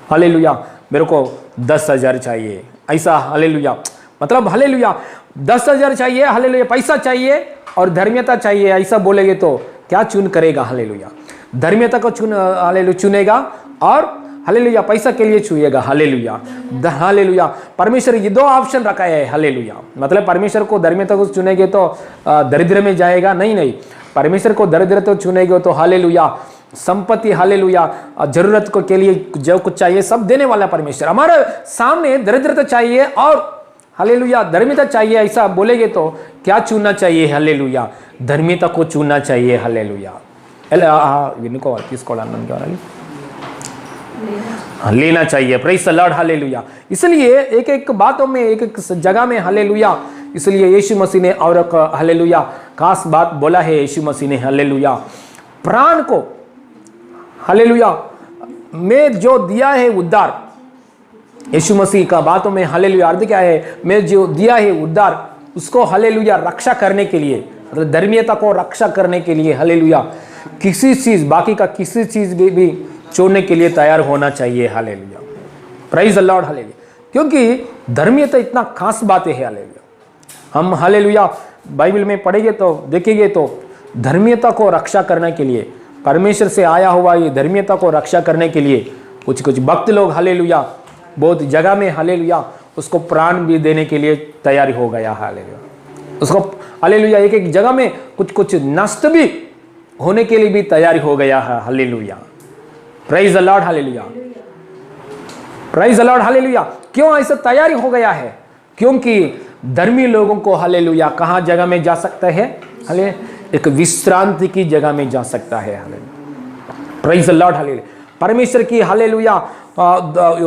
हालेलुया मेरे को 10,000 चाहिए। ऐसा हालेलुया मतलब हालेलुया 10,000 चाहिए, हालेलुया पैसा चाहिए और धर्मियता चाहिए, ऐसा बोलेंगे तो क्या चुन करेगा? हालेलुया धर्मियता को हालेलुया चुनेगा और हालेलुया पैसा के लिए छुएगा। हालेलुया हालेलुया परमेश्वर ये 2 ऑप्शन रखा है। हालेलुया मतलब परमेश्वर को धर्मियता को चुनेंगे तो दरिद्र में जाएगा? नहीं, परमेश्वर को दरिद्र तो चुनेगे तो हालेलुया संपत्ति, हालेलुया जरूरत को के लिए जो कुछ चाहिए सब देने वाला परमेश्वर। हमारे सामने दरिद्रता चाहिए और हालेलुया धर्मियता चाहिए, ऐसा बोलेंगे तो क्या चुनना चाहिए? हालेलुया धर्मियता को चुनना चाहिए। हालेलुया लेना चाहिए। Praise the Lord hallelujah. इसलिए एक एक बातों में, एक एक जगह में हालेलुया, इसलिए यीशु मसीह ने और एक हालेलुया खास बात बोला है यीशु मसीह ने। हालेलुया प्राण को हालेलुया में जो दिया है उद्धार, यीशु मसीह का बातों में हालेलुया अर्थ क्या है? मैं जो दिया है उद्धार उसको हालेलुया रक्षा करने के लिए, मतलब धर्मियता को रक्षा करने के लिए हालेलुया किसी चीज, बाकी का किसी चीज भी छोड़ने के लिए तैयार होना चाहिए। Hallelujah praise the Lord hallelujah क्योंकि धर्मियता इतना खास बात है। हालेलुया हम हालेलुया बाइबल में पढ़ेंगे तो देखेंगे तो धर्मियता को रक्षा करने के लिए, परमेश्वर से आया हुआ ये धर्मियता को रक्षा करने के लिए कुछ कुछ भक्त लोग हालेलुया बहुत जगह में हालेलुया उसको प्राण भी देने के लिए तैयार हो गया। हालेलुया उसको हालेलुया एक एक जगह में कुछ कुछ नष्ट भी होने के लिए भी तैयार हो गया है। Hallelujah praise the Lord hallelujah praise the Lord hallelujah. क्यों ऐसा तैयारी हो गया है? क्योंकि धर्मी लोगों को हालेलुया कहाँ जगह में जा सकता है? हालेलुया एक विश्रांति की जगह में जा सकता है। Hallelujah praise the Lord hallelujah परमेश्वर की हालेलुया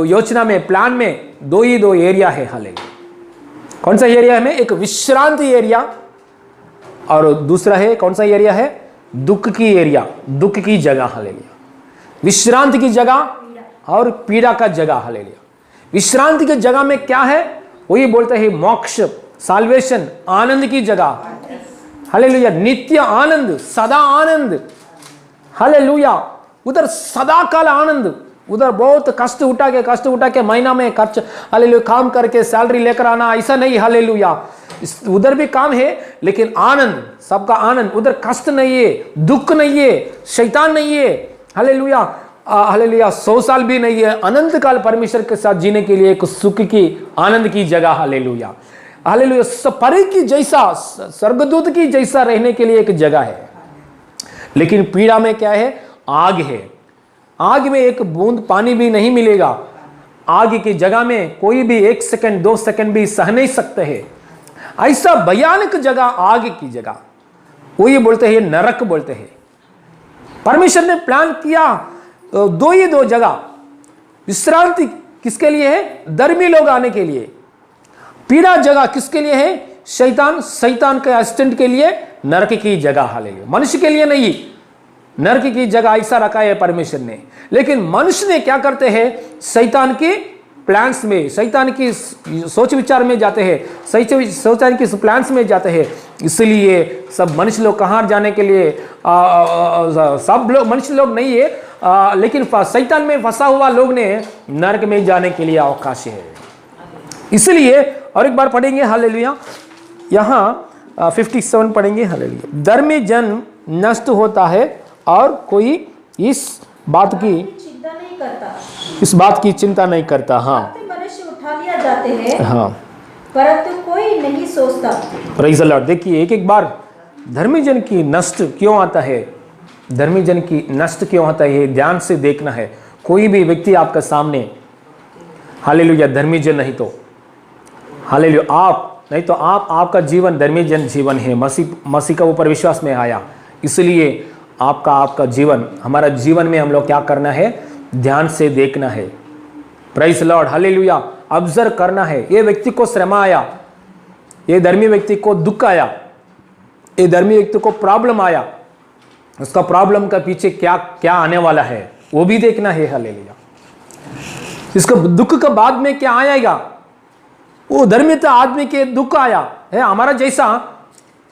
योजना में, प्लान में 2 ही एरिया है। हालेलुया कौन सा एरिया है? एक विश्रांति एरिया और दूसरा है कौन सा एरिया है? दुख की एरिया, दुख की जगह। हालेलुया विश्रांति की जगह और पीड़ा का जगह। हालेलुया विश्रांति की जगह में क्या है? वही बोलते हैं मोक्ष, साल्वेशन, आनंद की जगह। हालेलुया नित्य आनंद, सदा आनंद। हालेलुया उधर सदा काल आनंद, उधर बहुत कष्ट उठा के महीना में खर्च हालेलुया काम करके सैलरी लेकर आना, ऐसा नहीं। हालेलुया उधर भी काम है लेकिन आनंद, सबका आनंद। उधर कष्ट नहीं है, दुख नहीं है, शैतान नहीं है। हालेलुया हालेलुया 100 साल भी नहीं है, अनंत काल परमेश्वर के साथ जीने के लिए एक सुख की, आनंद की जगह। हालेलुया हालेलुया परी की जैसा, स्वर्गदूत की जैसा रहने के लिए एक जगह है। लेकिन पीड़ा में क्या है? आग है। आग में एक बूंद पानी भी नहीं मिलेगा। आग की जगह में कोई भी 1 सेकंड 2 सेकंड भी सह नहीं सकते हैं। ऐसा भयानक जगह, आग की जगह, वो ये बोलते हैं नरक बोलते हैं। परमेश्वर ने प्लान किया 2 ही जगह। विश्रांति किसके लिए है? धर्मी लोग आने के लिए। पीड़ा जगह किसके लिए है? शैतान के असिस्टेंट के लिए नरक की जगह। हालेलुया मनुष्य के लिए नहीं, नरक की जगह ऐसा रखा है परमेश्वर ने। लेकिन मनुष्य ने क्या करते हैं? शैतान की प्लान्स में, शैतान की सोच विचार में जाते हैं, शैतान की प्लान्स में जाते हैं। इसलिए सब मनुष्य लोग कहाँ जाने के लिए, सब लोग मनुष्य लोग नहीं है, लेकिन शैतान में फंसा हुआ लोग ने नरक में जाने के लिए अवकाश है। इसलिए और एक बार पढ़ेंगे हालेलुया, यहाँ 57 पढ़ेंगे। हालेलुया धर्मी जन नष्ट होता है और कोई इस बात की चिंता नहीं करता। हाँ मनुष्य उठा लिया जाते हैं, हाँ परंतु कोई नहीं सोचता। प्रेज़ द लॉर्ड देखिए एक एक बार धर्मी जन की नष्ट क्यों आता है? धर्मी जन की नष्ट क्यों आता है? ध्यान से देखना है। कोई भी व्यक्ति आपका सामने हालेलुया धर्मी जन नहीं तो हालेलुया आप नहीं तो आपका जीवन धर्मी जन जीवन है। मसीह का ऊपर विश्वास में आया, इसलिए आपका जीवन, हमारा जीवन में हम लोग क्या करना है? ध्यान से देखना है। Praise the Lord hallelujah observe करना है। ये व्यक्ति को श्रम आया, ये धर्मी व्यक्ति को दुख आया, ये धर्मी व्यक्ति को प्रॉब्लम आया, उसका प्रॉब्लम का पीछे क्या क्या आने वाला है वो भी देखना है। हालेलुया इसका दुख का बाद में क्या आएगा? वो धर्मिता आदमी के दुख आया है हमारा जैसा।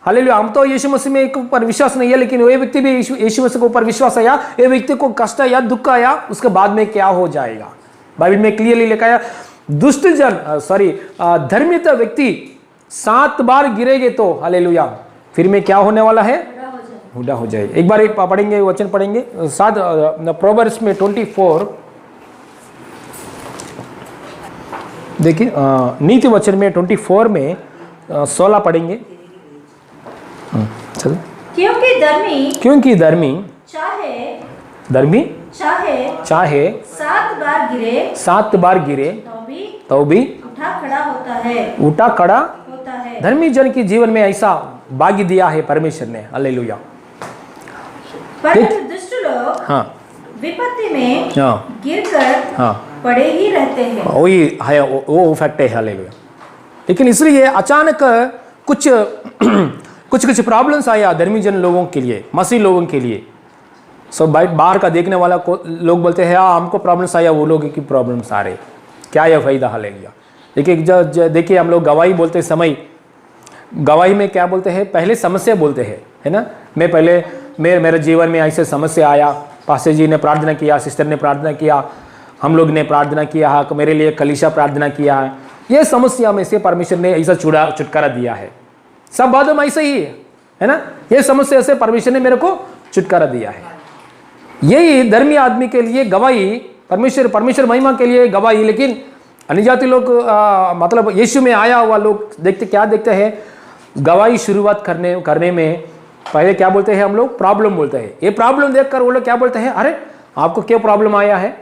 हालेलुया हम तो यीशु मसीह में एक ऊपर विश्वास नहीं है, लेकिन वो व्यक्ति भी यीशु मसीह के ऊपर विश्वास आया, ये व्यक्ति को कष्ट आया, दुख आया, उसके बाद में क्या हो जाएगा? बाइबल में क्लियरली लिखा है दुष्ट जन धार्मिक व्यक्ति 7 बार गिरेंगे तो हालेलुया फिर में क्या होने वाला है, बूढ़ा हो जाए। एक बार एक पढ़ेंगे, वचन पढ़ेंगे 7 प्रोवर्ब्स में 24, देखिए नीति वचन में 24 में 16 पढ़ेंगे। चलो, क्योंकि धर्मी चाहे 7 बार गिरे तो भी उठा खड़ा धर्मी जन के जीवन में ऐसा भाग्य दिया है परमेश्वर ने, हालेलुया। परंतु दुष्ट लोग हाँ विपत्ति में हाँ गिरकर हाँ पड़े ही रहते हैं। वही है, वो फैक्ट है, हालेलुया। लेकिन इसलिए अचानक कुछ प्रॉब्लम्स आया धर्मी जन लोगों के लिए, मसीह लोगों के लिए। सो बाहर का देखने वाला को लोग बोलते हैं हाँ हमको प्रॉब्लम्स आया, वो लोग की प्रॉब्लम्स आ रहे, क्या यह फायदा, हालेलुया। देखिए हम लोग गवाही बोलते समय, गवाही में क्या बोलते हैं, पहले समस्या बोलते हैं, है ना। मैं पहले मेरे जीवन में ऐसे समस्या आया, पास्टर जी ने प्रार्थना किया, सिस्टर ने प्रार्थना किया, हम लोग ने प्रार्थना किया, मेरे लिए कलीसिया प्रार्थना किया, ये समस्या में से परमेश्वर ने ऐसा छुटकारा दिया है। सब बातों में ऐसा ही है ना, ये समस्या से परमेश्वर ने मेरे को छुटकारा दिया है। यही धर्मी आदमी के लिए गवाही, परमेश्वर महिमा के लिए गवाही। लेकिन अन्यजाति लोग मतलब यीशु में आया हुआ लोग क्या देखते हैं, गवाही शुरुआत करने में पहले क्या बोलते हैं हम लोग, प्रॉब्लम बोलते हैं। ये प्रॉब्लम देखकर वो लोग क्या बोलते हैं, अरे आपको क्या प्रॉब्लम आया है,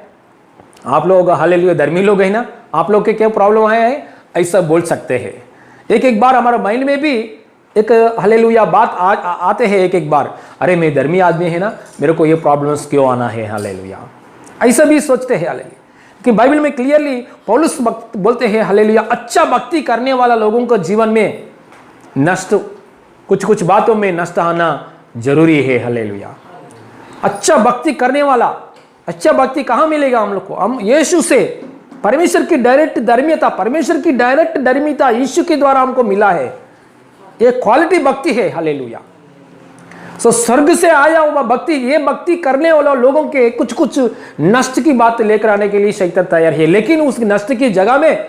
आप लोग हालेलुया धर्मी लोग हैं ना, आप लोग के क्या प्रॉब्लम आया है, ऐसा बोल सकते हैं। एक बार हमारा माइंड में भी एक हालेलुया बात आते हैं, एक बार अरे मैं धर्मी आदमी है ना, मेरे को ये प्रॉब्लम्स क्यों आना है, हालेलुया, ऐसा भी सोचते हैं, हालेलुया। कि बाइबल में क्लियरली पौलुस बोलते हैं हालेलुया, अच्छा भक्ति करने वाला लोगों को जीवन में नष्ट, कुछ बातों में नष्ट आना जरूरी है, हालेलुया। अच्छा भक्ति करने वाला, अच्छा भक्ति कहाँ मिलेगा हम लोग को, हम यीशु से, परमेश्वर की डायरेक्ट धर्मीयता, परमेश्वर की डायरेक्ट धर्मीयता यीशु के द्वारा हमको मिला है, ये क्वालिटी भक्ति है, हालेलुया। सो स्वर्ग से आया हुआ भक्ति, ये भक्ति करने वाले लोगों के कुछ नष्ट की बात लेकर आने के लिए शैतान तैयार है। लेकिन उस नष्ट की जगह में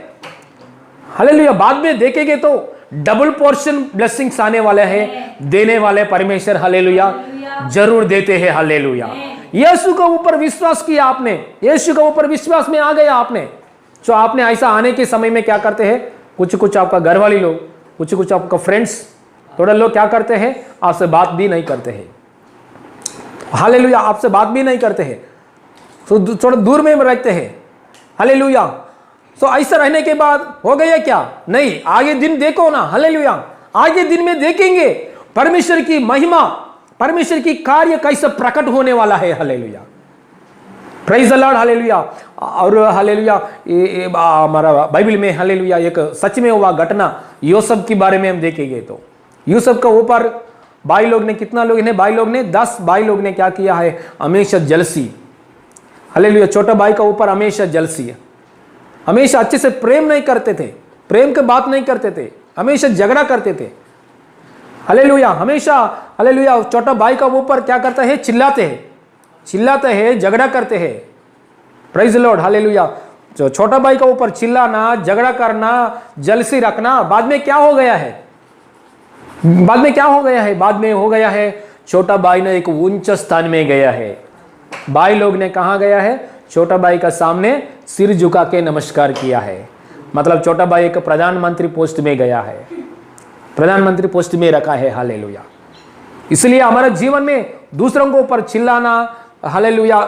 हालेलुया बाद में देखेंगे तो डबल पोर्शन ब्लेसिंग्स आने वाले हैं, देने वाले परमेश्वर हालेलुया जरूर देते हैं, हालेलुया। यीशु के ऊपर विश्वास किया आपने, यीशु के ऊपर विश्वास में आ गया आपने, तो आपने ऐसा आने के समय में क्या करते हैं, कुछ आपका घर वाले लोग, कुछ आपका फ्रेंड्स, थोड़ा लोग क्या करते हैं, आपसे बात भी नहीं करते हैं, हालेलुया, आपसे बात भी नहीं करते हैं, तो थोड़ा दूर में रहते हैं, हालेलुया। तो ऐसा रहने के बाद हो गया क्या, नहीं, आगे दिन देखो ना, हालेलुया, आगे दिन में देखेंगे परमेश्वर की महिमा, परमेश्वर की कार्य कैसे प्रकट होने वाला है, hallelujah, praise the Lord, hallelujah. और हालेलुया हमारा बाइबल में हालेलुया एक सच में हुआ घटना यूसुफ के बारे में हम देखेंगे तो यूसुफ का ऊपर भाई लोग ने, कितना लोग ने, भाई लोग ने 10 भाई लोग ने क्या किया है, हमेशा जलसी, हालेलुया। छोटा भाई का ऊपर हमेशा जलसी है, हमेशा अच्छे से प्रेम नहीं करते थे, प्रेम की बात नहीं करते थे, हमेशा झगड़ा करते थे, हालेलुया, हमेशा हालेलुया। छोटा भाई का ऊपर क्या करता है, चिल्लाते हैं, झगड़ा करते हैं, प्रेज द लॉर्ड, हालेलुया। जो छोटा भाई का ऊपर चिल्लाना, झगड़ा करना, जलसी रखना, बाद में क्या हो गया है, बाद में हो गया है छोटा भाई ने एक ऊंच स्थान में गया है। भाई लोग ने कहा गया है, छोटा भाई का सामने सिर झुका के नमस्कार किया है, मतलब छोटा भाई एक प्रधानमंत्री पोस्ट में गया है, प्रधानमंत्री पोस्ट में रखा है, हालेलुया। इसलिए हमारे जीवन में दूसरों को ऊपर चिल्लाना, हालेलुया,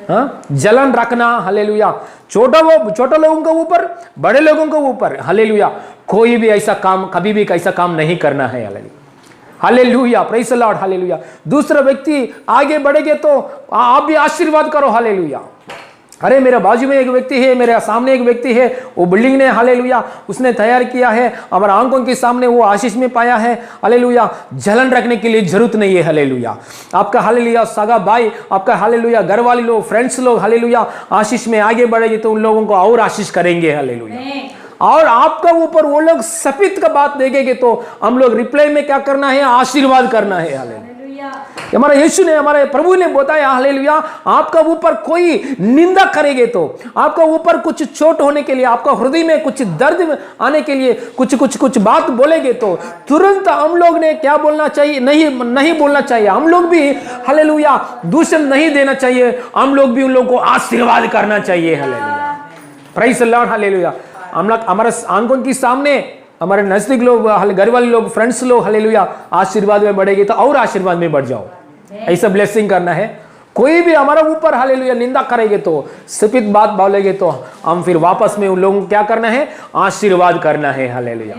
जलन रखना, हालेलुया, छोटा लोगों के ऊपर, बड़े लोगों के ऊपर, हालेलुया, कोई भी ऐसा काम, कभी भी ऐसा काम नहीं करना है, hallelujah, praise the Lord, hallelujah. दूसरा व्यक्ति आगे बढ़ेंगे तो आप भी आशीर्वाद करो, हालेलुया। अरे मेरे बाजू में एक व्यक्ति है, मेरे सामने एक व्यक्ति है, वो बिल्डिंग ने हालेलुया उसने तैयार किया है, हमारे आंखों के सामने वो आशीष में पाया है, हालेलुया। जलन रखने के लिए जरूरत नहीं है, हालेलुया। आपका हालेलुया सगा भाई, आपका हालेलुया घर वाले लोग, फ्रेंड्स लोग, हालेलुया आशीष में आगे बढ़ेंगे तो उन लोगों को और आशीष करेंगे, हालेलुया। और आपका ऊपर वो लोग सफेद का बात देखेंगे तो हम लोग रिप्लाई में क्या करना है, आशीर्वाद करना है, हालेलुया। हमारा यीशु ने, हमारे प्रभु ने बताया हालेलुया, आपका ऊपर कोई निंदा करेंगे तो, आपका ऊपर कुछ चोट होने के लिए, आपका हृदय में कुछ दर्द आने के लिए कुछ बात बोलेंगे तो तुरंत हम लोग ने क्या बोलना चाहिए? नहीं बोलना चाहिए। हम लोग भी हालेलुया दूषण नहीं देना चाहिए, हम लोग भी उन लोगों को आशीर्वाद करना चाहिए। Hallelujah, praise the Lord, hallelujah. हम लोग हमारे आंखों के सामने हमारे नजदीक लोग, घर वाले लोग, फ्रेंड्स लोग हालेलुया आशीर्वाद में बढ़ेंगे तो और आशीर्वाद में बढ़ जाओ, ऐसा ब्लेसिंग करना है। कोई भी हमारा ऊपर हालेलुया निंदा करेंगे तो, सफेद बात बोलेंगे तो हम फिर वापस में उन लोगों को क्या करना है? आशीर्वाद करना है। हालेलुया,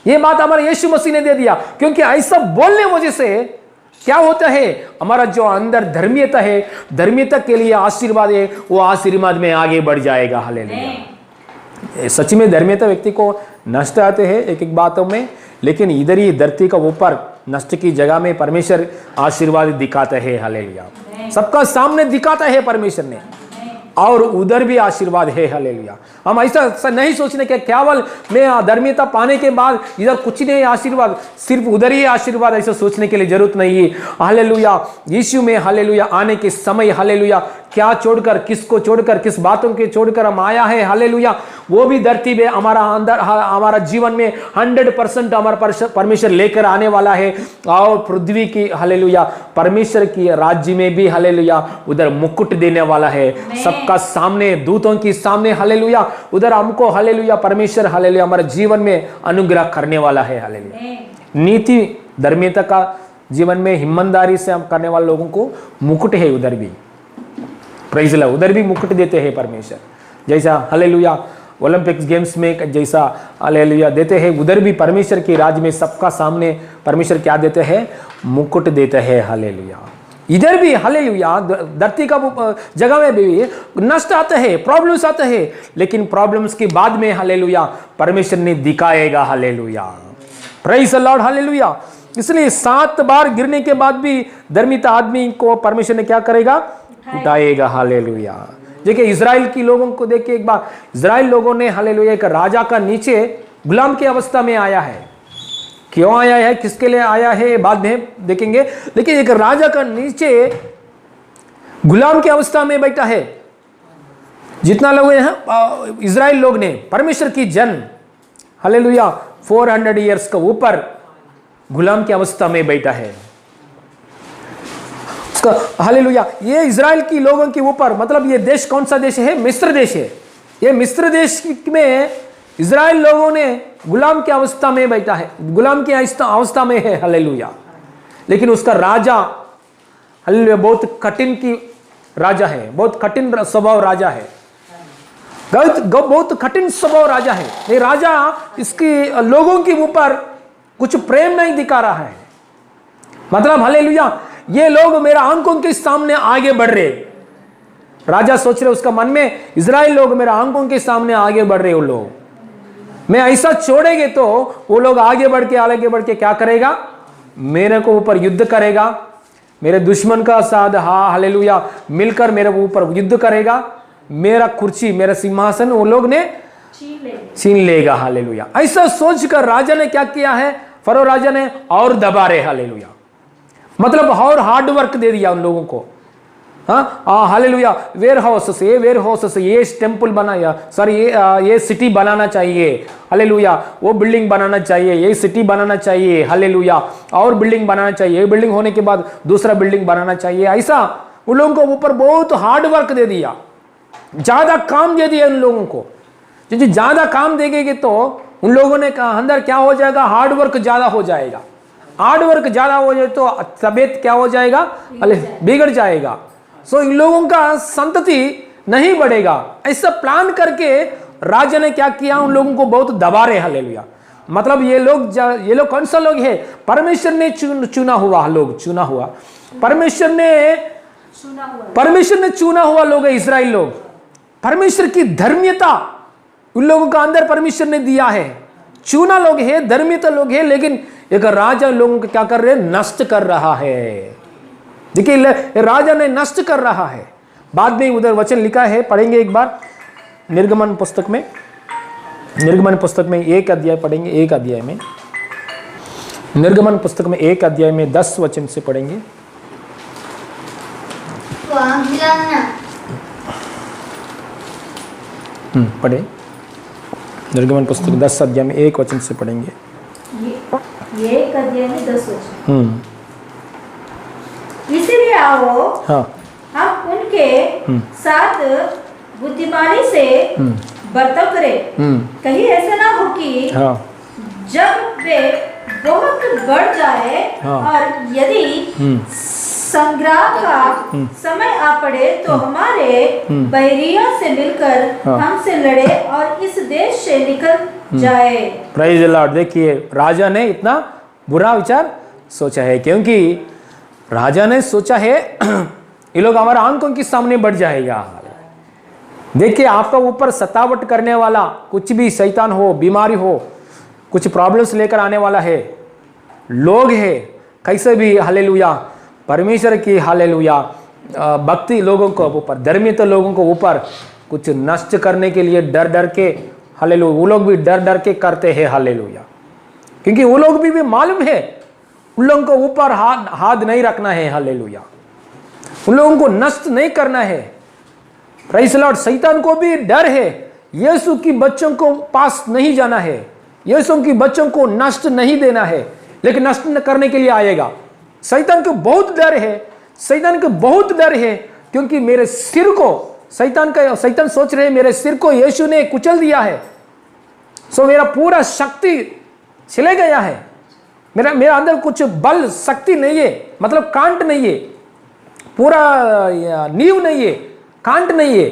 ये बात हमारे यीशु मसीह ने दे दिया, क्योंकि ऐसा बोलने वजह से क्या होता है? हमारा जो अंदर धर्मीयता है, धर्मीयता के लिए आशीर्वाद है, वो आशीर्वाद में आगे बढ़ जाएगा। हालेलुया, सच में धर्मीयता व्यक्ति को नष्ट आते हैं एक बातों में, लेकिन इधर ही धरती का ऊपर नष्ट की जगह में परमेश्वर आशीर्वाद दिखाता है। हालेलुया, सबका सामने दिखाता है परमेश्वर ने, और उधर भी आशीर्वाद है। हालेलुया, हम ऐसा नहीं सोचने के केवल मैं धर्मीयता पाने के बाद इधर कुछ नहीं आशीर्वाद, सिर्फ उधर ही आशीर्वाद, ऐसा सोचने के लिए जरूरत नहीं है। हालेलुया, यीशु में हालेलुया आने के समय हालेलुया क्या छोड़कर, किसको छोड़कर, किस बातों के छोड़कर हम आया है। हालेलुया, वो भी धरती में हमारा अंदर, हमारा जीवन में 100% हमारा परमेश्वर लेकर आने वाला है, और पृथ्वी की हालेलुया परमेश्वर की राज्य में भी हालेलुया उधर मुकुट देने वाला है, सबका सामने, दूतों के सामने हालेलुया उधर हमको हालेलुया परमेश्वर हालेलुया हमारे जीवन में अनुग्रह करने वाला है। हालेलुया, नीति धर्मीयता का जीवन में ईमानदारी से हम करने वाले लोगों को मुकुट है उधर भी, प्रेज़ द लॉर्ड, उधर भी मुकुट देते हैं परमेश्वर। जैसा हालेलुया ओलंपिक्स गेम्स में जैसा हालेलुया देते हैं, उधर भी परमेश्वर के राज में सबका सामने परमेश्वर क्या देते हैं? मुकुट देते हैं। हालेलुया, इधर भी हालेलुया धरती का जगह में भी नष्ट आते हैं, प्रॉब्लम्स आते हैं, लेकिन प्रॉब्लम्स के बाद में हालेलुया परमेश्वर ने दिखाएगा। Hallelujah, praise the Lord, hallelujah. इसलिए 7 बार गिरने के बाद भी धर्मिता आदमी को परमेश्वर ने क्या करेगा? उठाएगा। हालेलुया, देखिए इजराइल की लोगों को देखिए एक बार, इजराइल लोगों ने हालेलुया एक राजा का नीचे गुलाम की अवस्था में आया है। क्यों आया है, किसके लिए आया है, बाद में देखेंगे, लेकिन एक राजा का नीचे गुलाम की अवस्था में बैठा है। जितना लोग हैं इजराइल लोग ने, परमेश्वर की जन हालेलुया 400 ईयर्स का ऊपर गुलाम की अवस्था में बैठा है। हालेलुया, ये इजराइल की लोगों के ऊपर, मतलब ये देश कौन सा देश है? मिस्र देश है। ये मिस्र देश में इजराइल लोगों ने गुलाम की अवस्था में बैठा है, गुलाम की अवस्था में है। हालेलुया, लेकिन उसका राजा हालेलुया बहुत कठिन की राजा है, बहुत कठिन स्वभाव राजा है, बहुत कठिन स्वभाव राजा है। ये राजा इसके लोगों के ऊपर कुछ प्रेम नहीं दिखा रहा है। मतलब हालेलुया ये लोग मेरा आंखों के सामने आगे बढ़ रहे, राजा सोच रहे उसका मन में, इजराइल लोग मेरा आंखों के सामने आगे बढ़ रहे, वो लोग मैं ऐसा छोड़ेंगे तो वो लोग आगे बढ़ के क्या करेगा? मेरे को ऊपर युद्ध करेगा, मेरे दुश्मन का साथ हालेलुया मिलकर मेरे ऊपर युद्ध करेगा, मेरा कुर्सी, मेरा सिंहासन वो लोग ने छीन लेगा। हालेलुया, ऐसा सोचकर राजा ने क्या किया है? फरो राजा ने और दबा रहे। हालेलुया, मतलब और हार्ड वर्क दे दिया उन लोगों को। हालेलुया, वेयर हाउस से ये टेम्पल बनाया, सॉरी ये सिटी बनाना चाहिए। हालेलुया, वो बिल्डिंग बनाना चाहिए, ये सिटी बनाना चाहिए। हालेलुया, और बिल्डिंग बनाना चाहिए, ये बिल्डिंग होने के बाद दूसरा बिल्डिंग बनाना चाहिए। ऐसा उन लोगों को ऊपर बहुत हार्ड वर्क दे दिया, ज्यादा काम दे दिया उन लोगों को। क्योंकि ज्यादा काम देंगे तो उन लोगों ने कहा अंदर क्या हो जाएगा? हार्ड वर्क ज्यादा हो जाएगा। हार्ड वर्क ज्यादा हो जाए तो तबीयत क्या हो जाएगा? बिगड़ जाएगा। सो इन लोगों का संतति नहीं बढ़ेगा। ऐसा प्लान करके राजा ने क्या किया? उन लोगों को बहुत दबा रहे। हालेलुया, मतलब ये लोग कौन सा लोग है? परमेश्वर ने चुना हुआ लोग, चुना हुआ परमेश्वर ने चुना हुआ लोग है इजराइल लोग। परमेश्वर की धर्मीयता उन लोगों का अंदर परमेश्वर ने दिया है, चुना लोग है, धर्मीयता लोग है, लेकिन एक राजा लोगों को क्या कर रहे? नष्ट कर रहा है। देखिए राजा ने नष्ट कर रहा है। बाद में उधर वचन लिखा है, पढ़ेंगे एक बार निर्गमन पुस्तक में, निर्गमन पुस्तक में 1 अध्याय पढ़ेंगे, 1 अध्याय में, निर्गमन पुस्तक में 1 अध्याय में 10 वचन से पढ़ेंगे। Panggilan पढ़े निर्गमन पुस्तक 10 अध्याय में 1 वचन से पढ़ेंगे। ये 1 अध्याय में 10 वचन। इसीलिए आओ हाँ हम उनके साथ बुद्धिमानी से बर्ताव करें, कहीं ऐसा ना हो कि हाँ जब वे बहुत बढ़ जाए हाँ। और यदि संग्राम का समय आ पड़े तो हमारे बैरियों से मिलकर हाँ। हमसे लड़े और इस देश से निकल जाए। Praise the Lord. देखिए राजा ने इतना बुरा विचार सोचा है, क्योंकि राजा ने सोचा है ये लोग हमारा आंखों के सामने बढ़ जाएगा। देखिए आपका ऊपर सतावट करने वाला कुछ भी शैतान हो, बीमारी हो, कुछ प्रॉब्लम्स लेकर आने वाला है, लोग है कैसे भी हालेलुया परमेश्वर की हालेलुया भक्ति लोगों को ऊपर, धर्मिता लोगों को ऊपर कुछ नष्ट करने के लिए डर डर के हालेलुया वो लोग भी डर डर के करते हैं हालेलुया, क्योंकि वो लोग भी मालूम है उन लोगों को ऊपर हाथ नहीं रखना है हालेलुया, उन लोगों को नष्ट नहीं करना है। Praise the Lord. शैतान को भी डर है, यीशु की बच्चों को पास नहीं जाना है, यीशु की बच्चों को नष्ट नहीं देना है, लेकिन नष्ट न करने के लिए आएगा। शैतान को बहुत डर है, शैतान को बहुत डर है, क्योंकि मेरे सिर को शैतान सोच रहे मेरे सिर को यीशु ने कुचल दिया है, सो मेरा पूरा शक्ति चले गया है, मेरा अंदर कुछ बल शक्ति नहीं है, मतलब कांट नहीं है, पूरा नींव नहीं है, कांट नहीं है।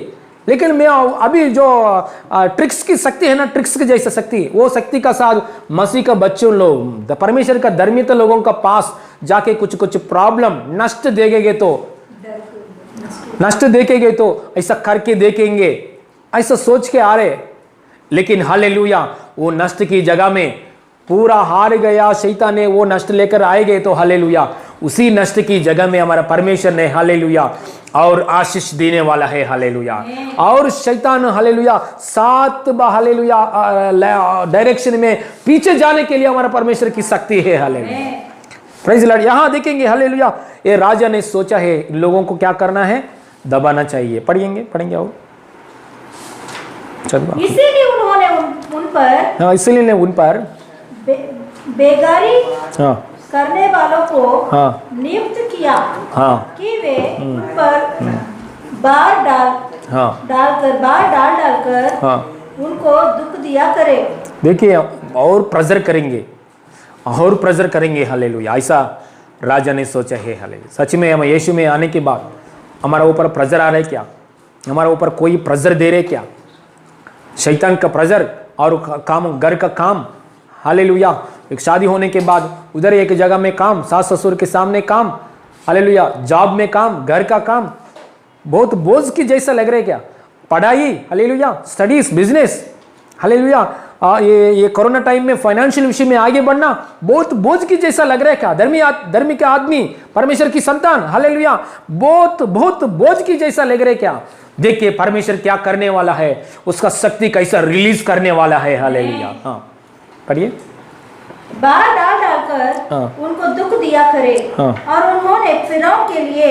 लेकिन मैं अभी जो ट्रिक्स की शक्ति है ना, ट्रिक्स की जैसा शक्ति, वो शक्ति का साथ मसीह का बच्चों लोग परमेश्वर का धर्मित लोगों का पास जाके कुछ प्रॉब्लम नष्ट देखेंगे तो ऐसा करके देखेंगे, ऐसा सोच के आ रहे। लेकिन हालेलुया वो नष्ट की जगह में पूरा हार गया शैतान ने, वो नष्ट लेकर आए गए तो हालेलुया उसी नष्ट की जगह में हमारा परमेश्वर ने हालेलुया और आशीष देने वाला है हालेलुया। और शैतान हालेलुया 7 हालेलुया डायरेक्शन में पीछे जाने के लिए हमारा परमेश्वर की शक्ति है हालेलुया। Praise the Lord. यहां देखेंगे हालेलुया ये राजा ने सोचा है इन लोगों को क्या करना है, दबाना चाहिए। पढ़ेंगे और इसीलिए उन्होंने उन पर हाँ इसीलिए उन पर बेगारी हाँ करने वालों को हाँ नियुक्त किया हाँ कि वे उन पर बार डालकर हाँ उनको दुख दिया करे। देखिए और प्रेजर करेंगे हालेलुया, ऐसा राजा ने सोचा है हालेलुया। सच में हम यीशु में आने के बाद हमारा ऊपर प्रेजर आ रहा है क्या, हमारा ऊपर कोई प्रेजर दे रहे क्या, शैतान का प्रेजर और काम, घर का काम हालेलुया, एक शादी होने के बाद उधर एक जगह में काम, सास ससुर के सामने काम हालेलुया, जॉब में काम, घर का काम, बहुत बोझ की जैसा लग रहा है क्या, पढ़ाई हालेलुया, स्टडीज, बिजनेस हालेलुया, ये कोरोना टाइम में फाइनेंशियल विषय में आगे बढ़ना बहुत बोझ की जैसा लग रहा है क्या, धर्मी का आदमी, परमेश्वर की संतान हालेलुया, बहुत बोझ की जैसा लग रहा है क्या। देखिए परमेश्वर क्या करने वाला है, उसका शक्ति कैसा रिलीज करने वाला है हालेलुया। हाँ पढ़िए। बार डालकर उनको दुख दिया करे। और उन्होंने फिरौन के लिए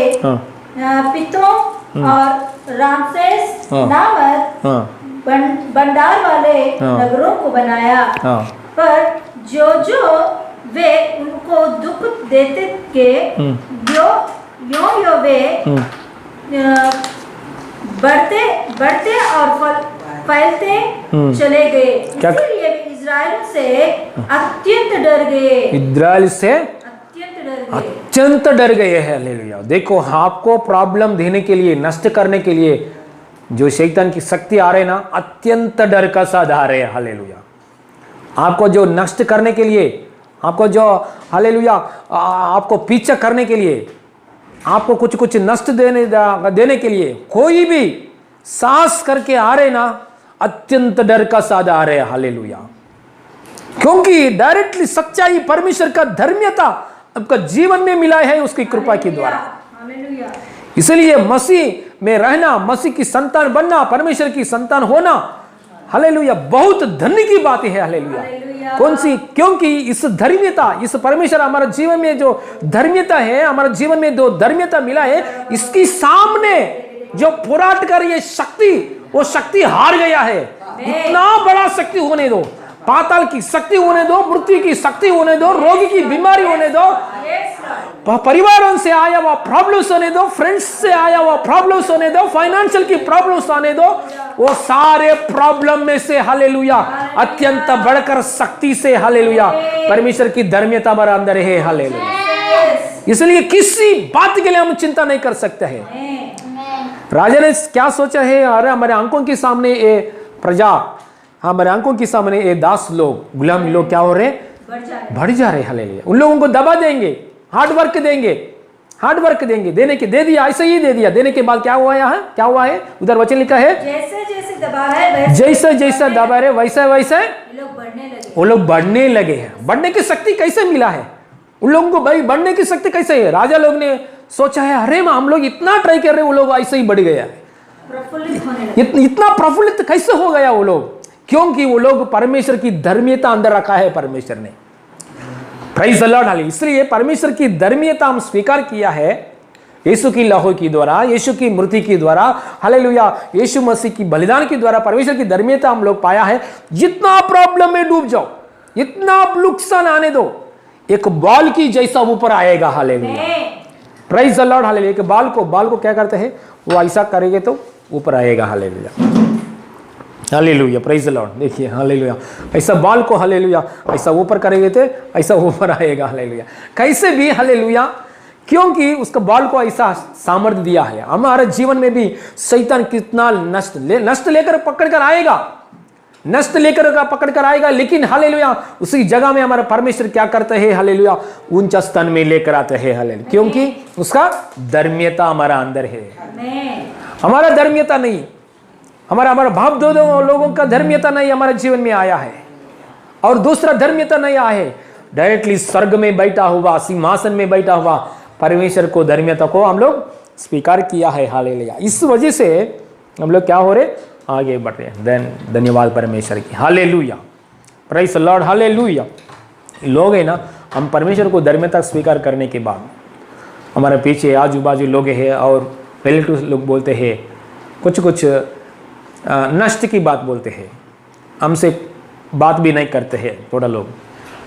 पितोम और रामसेस नामक भंडार वाले नगरों को बनाया। पर जो वे उनको दुख देते के यो वे बढ़ते और फैलते चले गए। इसलिए इज़राइल से अत्यंत डर गए। अत्यंत डर गए हैं हालेलुया। देखो आपको प्रॉब्लम देने के लिए, नष्ट करने के लिए जो शैतान की शक्ति आ रहे ना, अत्यंत डर का साथ आ रहे हैं हालेलुया। आपको जो नष्ट करने के लिए, आपको जो हालेलुया आपको पीछा करने के लिए, आपको कुछ नष्ट देने के लिए कोई भी साहस करके आ रहे ना, अत्यंत डर का साथ आ रहे हैं हालेलुया। क्योंकि डायरेक्टली सच्चाई परमेश्वर का धर्मियता आपका जीवन में मिला है उसकी कृपा के द्वारा। इसलिए मसीह में रहना, मसीह की संतान बनना, परमेश्वर की संतान होना हालेलुया, बहुत धन्य की बात है। हालेलुया, कौन सी? क्योंकि इस धर्मियता, इस परमेश्वर हमारे जीवन में जो धर्मियता है, हमारे जीवन में जो धर्मियता मिला है, इसकी सामने जो पुराट कर ये शक्ति, वो शक्ति हार गया है। इतना बड़ा शक्ति होने दो, पाताल की शक्ति होने दो, मृत्यु की शक्ति होने दो, रोगी की बीमारी होने दो, परिवारों से आया हुआ प्रॉब्लम्स होने दो, फ्रेंड्स से आया हुआ प्रॉब्लम्स होने दो, फाइनेंशियल की प्रॉब्लम्स आने दो, वो सारे प्रॉब्लम में से हालेलुया अत्यंत बढ़कर शक्ति से हालेलुया परमेश्वर की धर्मियता हमारे अंदर है। हालेलुया, इसलिए किसी बात के लिए हम चिंता नहीं कर सकते हैं। राजा ने क्या सोचा है? अरे हमारे आंखों के सामने ये प्रजा, हमारे आंखों के सामने ये दास लोग, गुलाम लोग क्या हो रहे? बढ़ जा रहे। हालेलुया, उन लोगों को दबा देंगे, हार्ड वर्क देंगे, हार्ड वर्क देंगे, देने के दे दिया, ऐसे ही दे दिया। देने के बाद क्या हुआ? यहाँ क्या हुआ है? उधर वचन लिखा है, जैसे जैसे दबा रहे, जैसे जैसे दबा रहे वैसे वैसे वो लोग बढ़ने लगे हैं। बढ़ने की शक्ति कैसे मिला है उन लोगों को? भाई बढ़ने की शक्ति कैसे है? राजा लोग ने सोचा है, अरे हम लोग इतना ट्राई कर रहे, वो लोग ऐसे ही बढ़ गया, इतना प्रफुल्लित कैसे हो गया वो लोग? क्योंकि वो लोग परमेश्वर की धर्मियता अंदर रखा है परमेश्वर ने। Praise the Lord, hallelujah. इसलिए परमेश्वर की धर्मियता हम स्वीकार किया है यीशु की लहू की द्वारा, यीशु की मृत्यु की द्वारा, हालेलुया, यीशु मसीह की बलिदान की द्वारा परमेश्वर की धर्मियता हम लोग पाया है। जितना प्रॉब्लम में डूब जाओ, इतना नुकसान आने दो, एक बॉल की जैसा ऊपर आएगा। Hallelujah, praise the Lord, hallelujah. एक बाल को क्या करते हैं? वो ऐसा करेंगे तो ऊपर आएगा। Hallelujah, hallelujah, praise the Lord. देखिए, हालेलुया, ऐसा बाल को हालेलुया ऐसा ऊपर करेंगे तो ऐसा ऊपर आएगा। हालेलुया, कैसे भी? हालेलुया, क्योंकि उसका बाल को ऐसा सामर्थ्य दिया है। हमारे जीवन में भी शैतान कितना नष्ट लेकर पकड़ कर आएगा, नष्ट लेकर पकड़ कर आएगा, लेकिन हालेलुया उसी जगह में हमारा परमेश्वर क्या करते हैं? हालेलुया, ऊंचा स्थान में लेकर आते हैं। हालेलुया, क्योंकि उसका धर्मियता हमारा अंदर है। हमारा धर्मियता नहीं, हमारा बाप दो लोगों का धर्मियता नहीं हमारे जीवन में आया है, और दूसरा धर्मियता नहीं आया है। डायरेक्टली स्वर्ग में बैठा हुआ, सिंहासन में बैठा हुआ परमेश्वर को, धर्मियता को हम लोग स्वीकार किया है। हालेलुया, इस वजह से हम लोग क्या हो रहे? आगे बढ़ रहे हैं। धन्यवाद परमेश्वर की। Hallelujah, praise the Lord, hallelujah. लोग है ना, हम परमेश्वर को धर्मियता स्वीकार करने के बाद हमारे पीछे आजू बाजू लोग हैं और रिलेटिव लोग बोलते हैं, कुछ नष्ट की बात बोलते हैं, हमसे बात भी नहीं करते हैं थोड़ा लोग,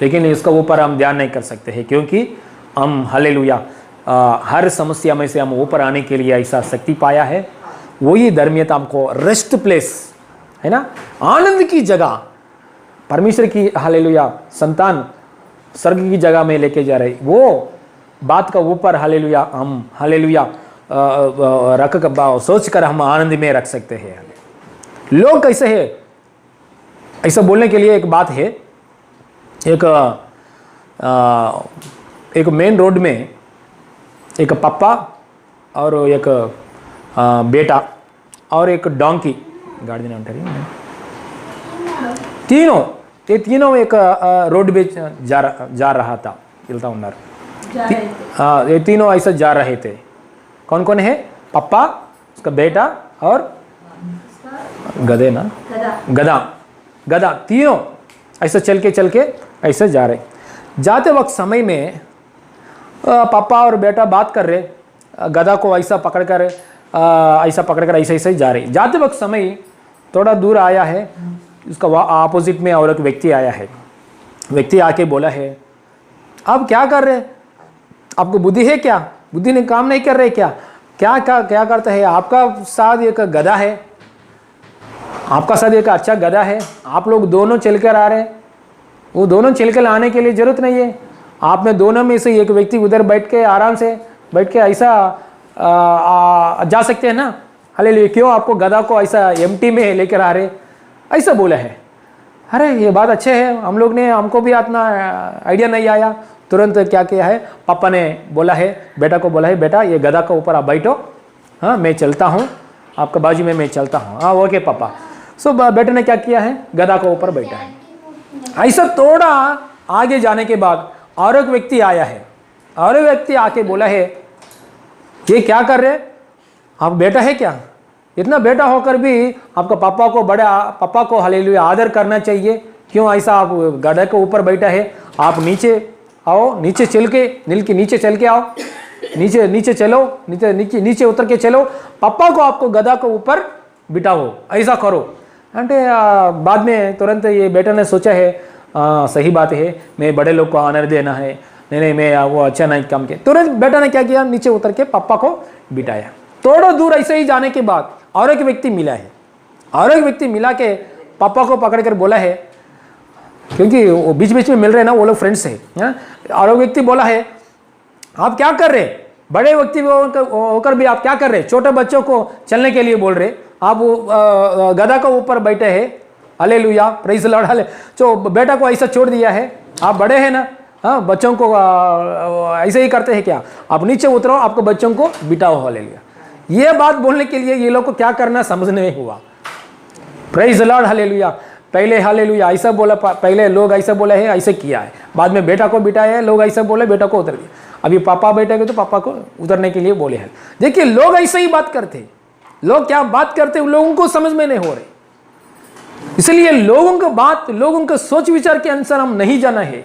लेकिन इसका ऊपर हम ध्यान नहीं कर सकते हैं, क्योंकि हम हालेलुया हर समस्या में से हम ऊपर आने के लिए ऐसा शक्ति पाया है। वही धर्मियता हमको रेस्ट प्लेस है ना, आनंद की जगह, परमेश्वर की हालेलुया संतान स्वर्ग की जगह में लेके जा रहे, वो बात का ऊपर हालेलुया हम हालेलुया रख कर सोच कर हम आनंद में रख सकते हैं। लोग कैसे है? ऐसा बोलने के लिए एक बात है, एक मेन रोड में एक पप्पा और एक बेटा और एक डोंकी, गाड़ी ना तीनों एक रोड पे जा रहा था, चलता उन्नर। ये तीनों ऐसा जा रहे थे। कौन कौन है? पप्पा, उसका बेटा और गधे ना, गधा, तीनों ऐसा चल के ऐसे जा रहे। जाते वक्त समय में पापा और बेटा बात कर रहे, गधा को ऐसा पकड़कर ऐसे जा रहे। जाते वक्त समय थोड़ा दूर आया है, उसका ऑपोजिट में और एक व्यक्ति आया है। व्यक्ति आके बोला है, आप क्या कर रहे? आपको बुद्धि है क्या? बुद्धि ने काम नहीं कर रहे क्या? क्या करता है? आपका साथ एक गधा है, आपका साथ एक अच्छा गधा है, आप लोग दोनों चलकर आ रहे हैं। वो दोनों चलकर आने के लिए जरूरत नहीं है, आप में दोनों में से एक व्यक्ति उधर बैठ के आराम से बैठ के ऐसा जा सकते हैं ना। हालेलुया, क्यों आपको गधा को ऐसा एम्प्टी में लेकर आ रहे? ऐसा बोला है। अरे ये बात अच्छे है, हमको भी इतना आइडिया नहीं आया। तुरंत क्या किया है, पापा ने बोला है, बेटा को बोला है, बेटा ये गधा के ऊपर आप बैठो, हाँ मैं चलता हूँ, आपका बाजू में मैं चलता हूँ। हाँ ओके पापा। सो बेटे ने क्या किया है, गधा के ऊपर बैठा है। ऐसा थोड़ा आगे जाने के बाद और एक व्यक्ति आया है, और एक व्यक्ति आके बोला है, ये क्या कर रहे, आप बेटा है क्या? इतना बेटा होकर भी आपका पापा को पापा को हालेलुया आदर करना चाहिए। क्यों ऐसा आप गधे के ऊपर बैठा है? आप नीचे आओ, नीचे चल के आओ, नीचे चलो, नीचे उतर के चलो, पापा को आपको गधा के ऊपर बिठाओ, ऐसा करो। అంటే बाद में तुरंत ये बेटा ने सोचा है सही बात है, मैं बड़े लोग को ऑनर देना है, नहीं मैं वो अच्छा नहीं काम किया। तुरंत बेटा ने क्या किया, नीचे उतर के पापा को बिठाया। थोड़ा दूर ऐसे ही जाने के बाद और एक व्यक्ति मिला है, और एक व्यक्ति मिला के पापा को पकड़ कर बोला है, क्योंकि वो बीच बीच में मिल रहे ना, वो लोग फ्रेंड्स है। और एक व्यक्ति बोला है, आप क्या कर रहे, बड़े व्यक्ति होकर भी आप क्या कर रहे, छोटे बच्चों को चलने के लिए बोल रहे, आप गधा के ऊपर बैठे हैं। Hallelujah, praise the Lord. हाले जो बेटा को ऐसा छोड़ दिया है, आप बड़े हैं ना, हाँ बच्चों को ऐसे ही करते हैं क्या? आप नीचे उतरो, आपको बच्चों को बिठाओ। हालेलुया, ये बात बोलने के लिए ये लोग को क्या करना समझ नहीं हुआ। Praise the Lord. हालेलुया, पहले हालेलुया ऐसा बोला, पहले लोग ऐसा बोला है, ऐसे किया है, बाद में बेटा को बिठाया है, लोग ऐसा बोले, बेटा को उतर दिया। अभी पापा बैठेंगे तो पापा को उतरने के लिए बोले हैं। देखिए लोग ऐसे ही बात करते, लोग क्या बात करते लोगों को समझ में नहीं हो रहे। इसलिए लोगों का बात, लोगों का सोच विचार के अनुसार हम नहीं जाना है।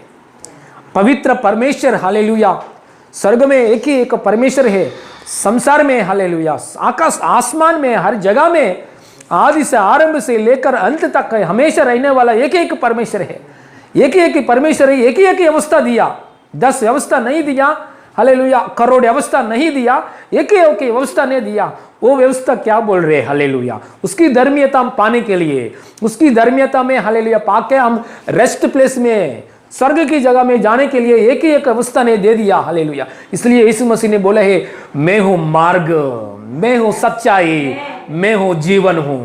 पवित्र परमेश्वर हालेलुया, स्वर्ग में एक ही एक परमेश्वर है, संसार में हालेलुया आकाश आसमान में हर जगह में आदि से आरंभ से लेकर अंत तक हमेशा रहने वाला एक एक परमेश्वर है। एक ही परमेश्वर है, एक ही अवस्था दिया, 10 अवस्था नहीं दिया, हालेलुया करोड़ अवस्था नहीं दिया, एक ही व्यवस्था ने दिया। वो व्यवस्था क्या बोल रहे हैं? हालेलुया, उसकी धर्मीयता हम पाने के लिए, उसकी धर्मीयता में हालेलुया पाके हम रेस्ट प्लेस में, स्वर्ग की जगह में जाने के लिए एक ही एक अवस्था ने दे दिया। हालेलुया, इसलिए यीशु मसीह ने बोला है, मैं हूं मार्ग, मैं हूं सच्चाई, मैं हूं जीवन हूं।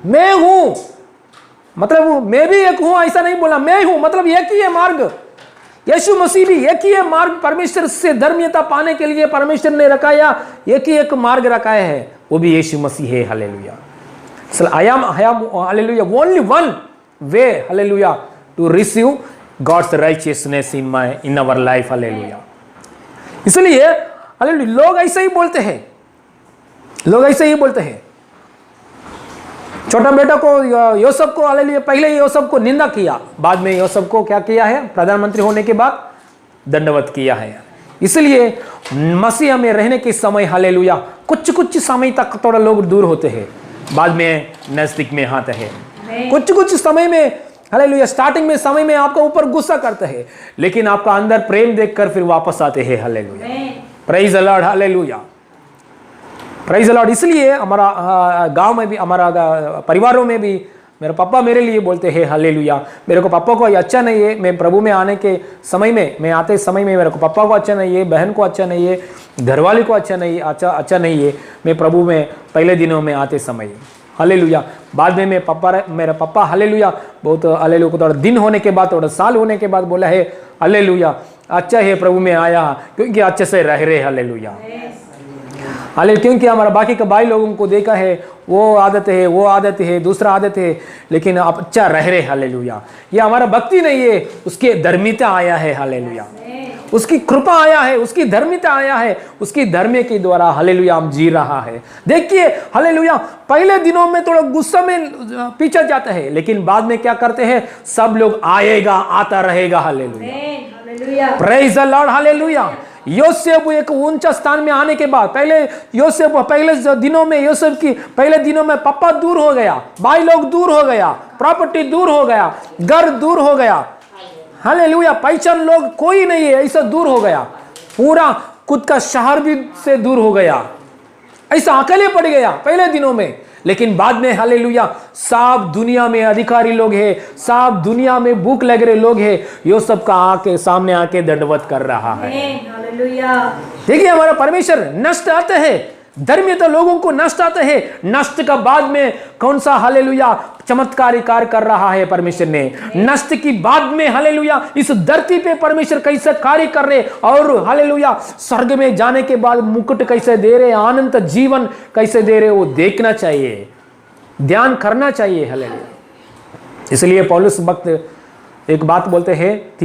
मैं हूं मतलब मैं भी एक हूं ऐसा नहीं बोला, मैं हूं मतलब एक ही है मार्ग। यीशु मसीह भी एक ही है मार्ग, परमेश्वर से धर्मीयता पाने के लिए परमेश्वर ने रखाया, एक ही एक मार्ग रखाया है, वो भी यीशु मसीह है। Hallelujah, I am hallelujah only one way hallelujah to receive God's righteousness in our life. Hallelujah, इसलिए हालेलुया लोग ऐसे ही बोलते हैं, लोग ऐसे ही बोलते हैं। छोटा बेटा को यूसुफ को हालेलुया, पहले यूसुफ को निंदा किया, बाद में यूसुफ को क्या किया है? प्रधानमंत्री होने के बाद दंडवत किया है। इसलिए मसीह में रहने के समय हालेलुया कुछ समय तक थोड़ा लोग दूर होते हैं, बाद में नजदीक में आते हैं। कुछ समय में हालेलुया स्टार्टिंग में समय में आपका ऊपर गुस्सा करते हैं, लेकिन आपका अंदर प्रेम देखकर फिर वापस आते हैं। Hallelujah, praise the Lord. Hallelujah, praise the Lord. इसलिए हमारा गांव में भी, हमारा परिवारों में भी मेरे पापा मेरे लिए बोलते हैं हालेलुया, मेरे को पापा को अच्छा नहीं है, मैं प्रभु में आने के समय में, मैं आते समय में मेरे को पापा को अच्छा नहीं है, बहन को अच्छा नहीं है, घरवाले को अच्छा अच्छा नहीं है, मैं प्रभु में पहले दिनों में आते समय हालेलुया। बाद में मेरा पापा हालेलुया बहुत हालेलुया को थोड़ा दिन होने के बाद, थोड़ा साल होने के बाद बोला है हालेलुया अच्छा है प्रभु में आया, क्योंकि अच्छे से रह रहे। हालेलुया, हालेलुया, क्योंकि हमारा बाकी का भाई लोगों को देखा है, वो आदत है, वो आदत है, दूसरा आदत है, लेकिन आप अच्छा रह रहे। हालेलुया, ये हमारा भक्ति नहीं है, उसके धर्मिता आया है। हालेलुया, उसकी कृपा आया है, उसकी धर्मिता आया है, उसकी धर्म के द्वारा हालेलुया हम जी रहा है। देखिए हालेलुया, पहले दिनों में थोड़ा गुस्सा में पीछे जाता है, लेकिन बाद में क्या करते हैं? सब लोग आएगा, आता रहेगा। Hallelujah, praise the Lord. Hallelujah, योसेफ एक ऊंचा स्थान में आने के बाद, पहले योसेफ पहले दिनों में, योसेफ की पहले दिनों में पापा दूर हो गया, भाई लोग दूर हो गया, प्रॉपर्टी दूर हो गया, घर दूर हो गया। हालेलुया, पहचान लोग कोई नहीं है, ऐसा दूर हो गया, पूरा खुद का शहर भी से दूर हो गया, ऐसा अकेले पड़ गया पहले दिनों में। लेकिन बाद में हालेलुया सब दुनिया में अधिकारी लोग हैं, सब दुनिया में भूख लग रहे लोग हैं, यो सब का आके सामने आके दंडवत कर रहा है। देखिए हमारा परमेश्वर नष्ट आते हैं, धर्मीयता लोगों को नष्ट आते हैं, नष्ट का बाद में कौन सा हालेलुया चमत्कारी कार्य कर रहा है परमेश्वर ने। नष्ट की बाद में हालेलुया इस धरती पे परमेश्वर कैसे कार्य कर रहे, और हालेलुया स्वर्ग में जाने के बाद मुकुट कैसे दे रहे, अनंत जीवन कैसे दे रहे, वो देखना चाहिए, ध्यान करना चाहिए। हालेलुया, इसलिए पौलुस भक्त एक बात बोलते हैं,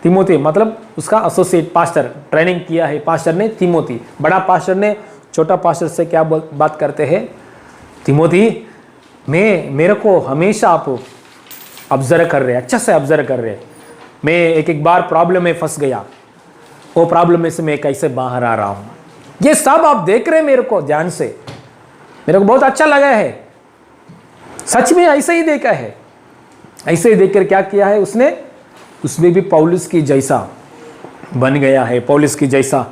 तीमोथी मतलब उसका एसोसिएट पास्टर, ट्रेनिंग किया है पास्टर ने, तीमोथी बड़ा पास्टर ने छोटा पास्टर से क्या बात करते हैं, तिमोथी मेरे को हमेशा आप ऑब्जर्व कर रहे, अच्छा से ऑब्जर्व कर रहे। मैं एक बार प्रॉब्लम में फंस गया, वो प्रॉब्लम में से मैं कैसे बाहर आ रहा हूँ, ये सब आप देख रहे मेरे को ध्यान से। मेरे को बहुत अच्छा लगा है, सच में ऐसे ही देखा है। ऐसे ही देखकर क्या किया है उसने, उसमें भी पौलुस की जैसा बन गया है, पौलुस की जैसा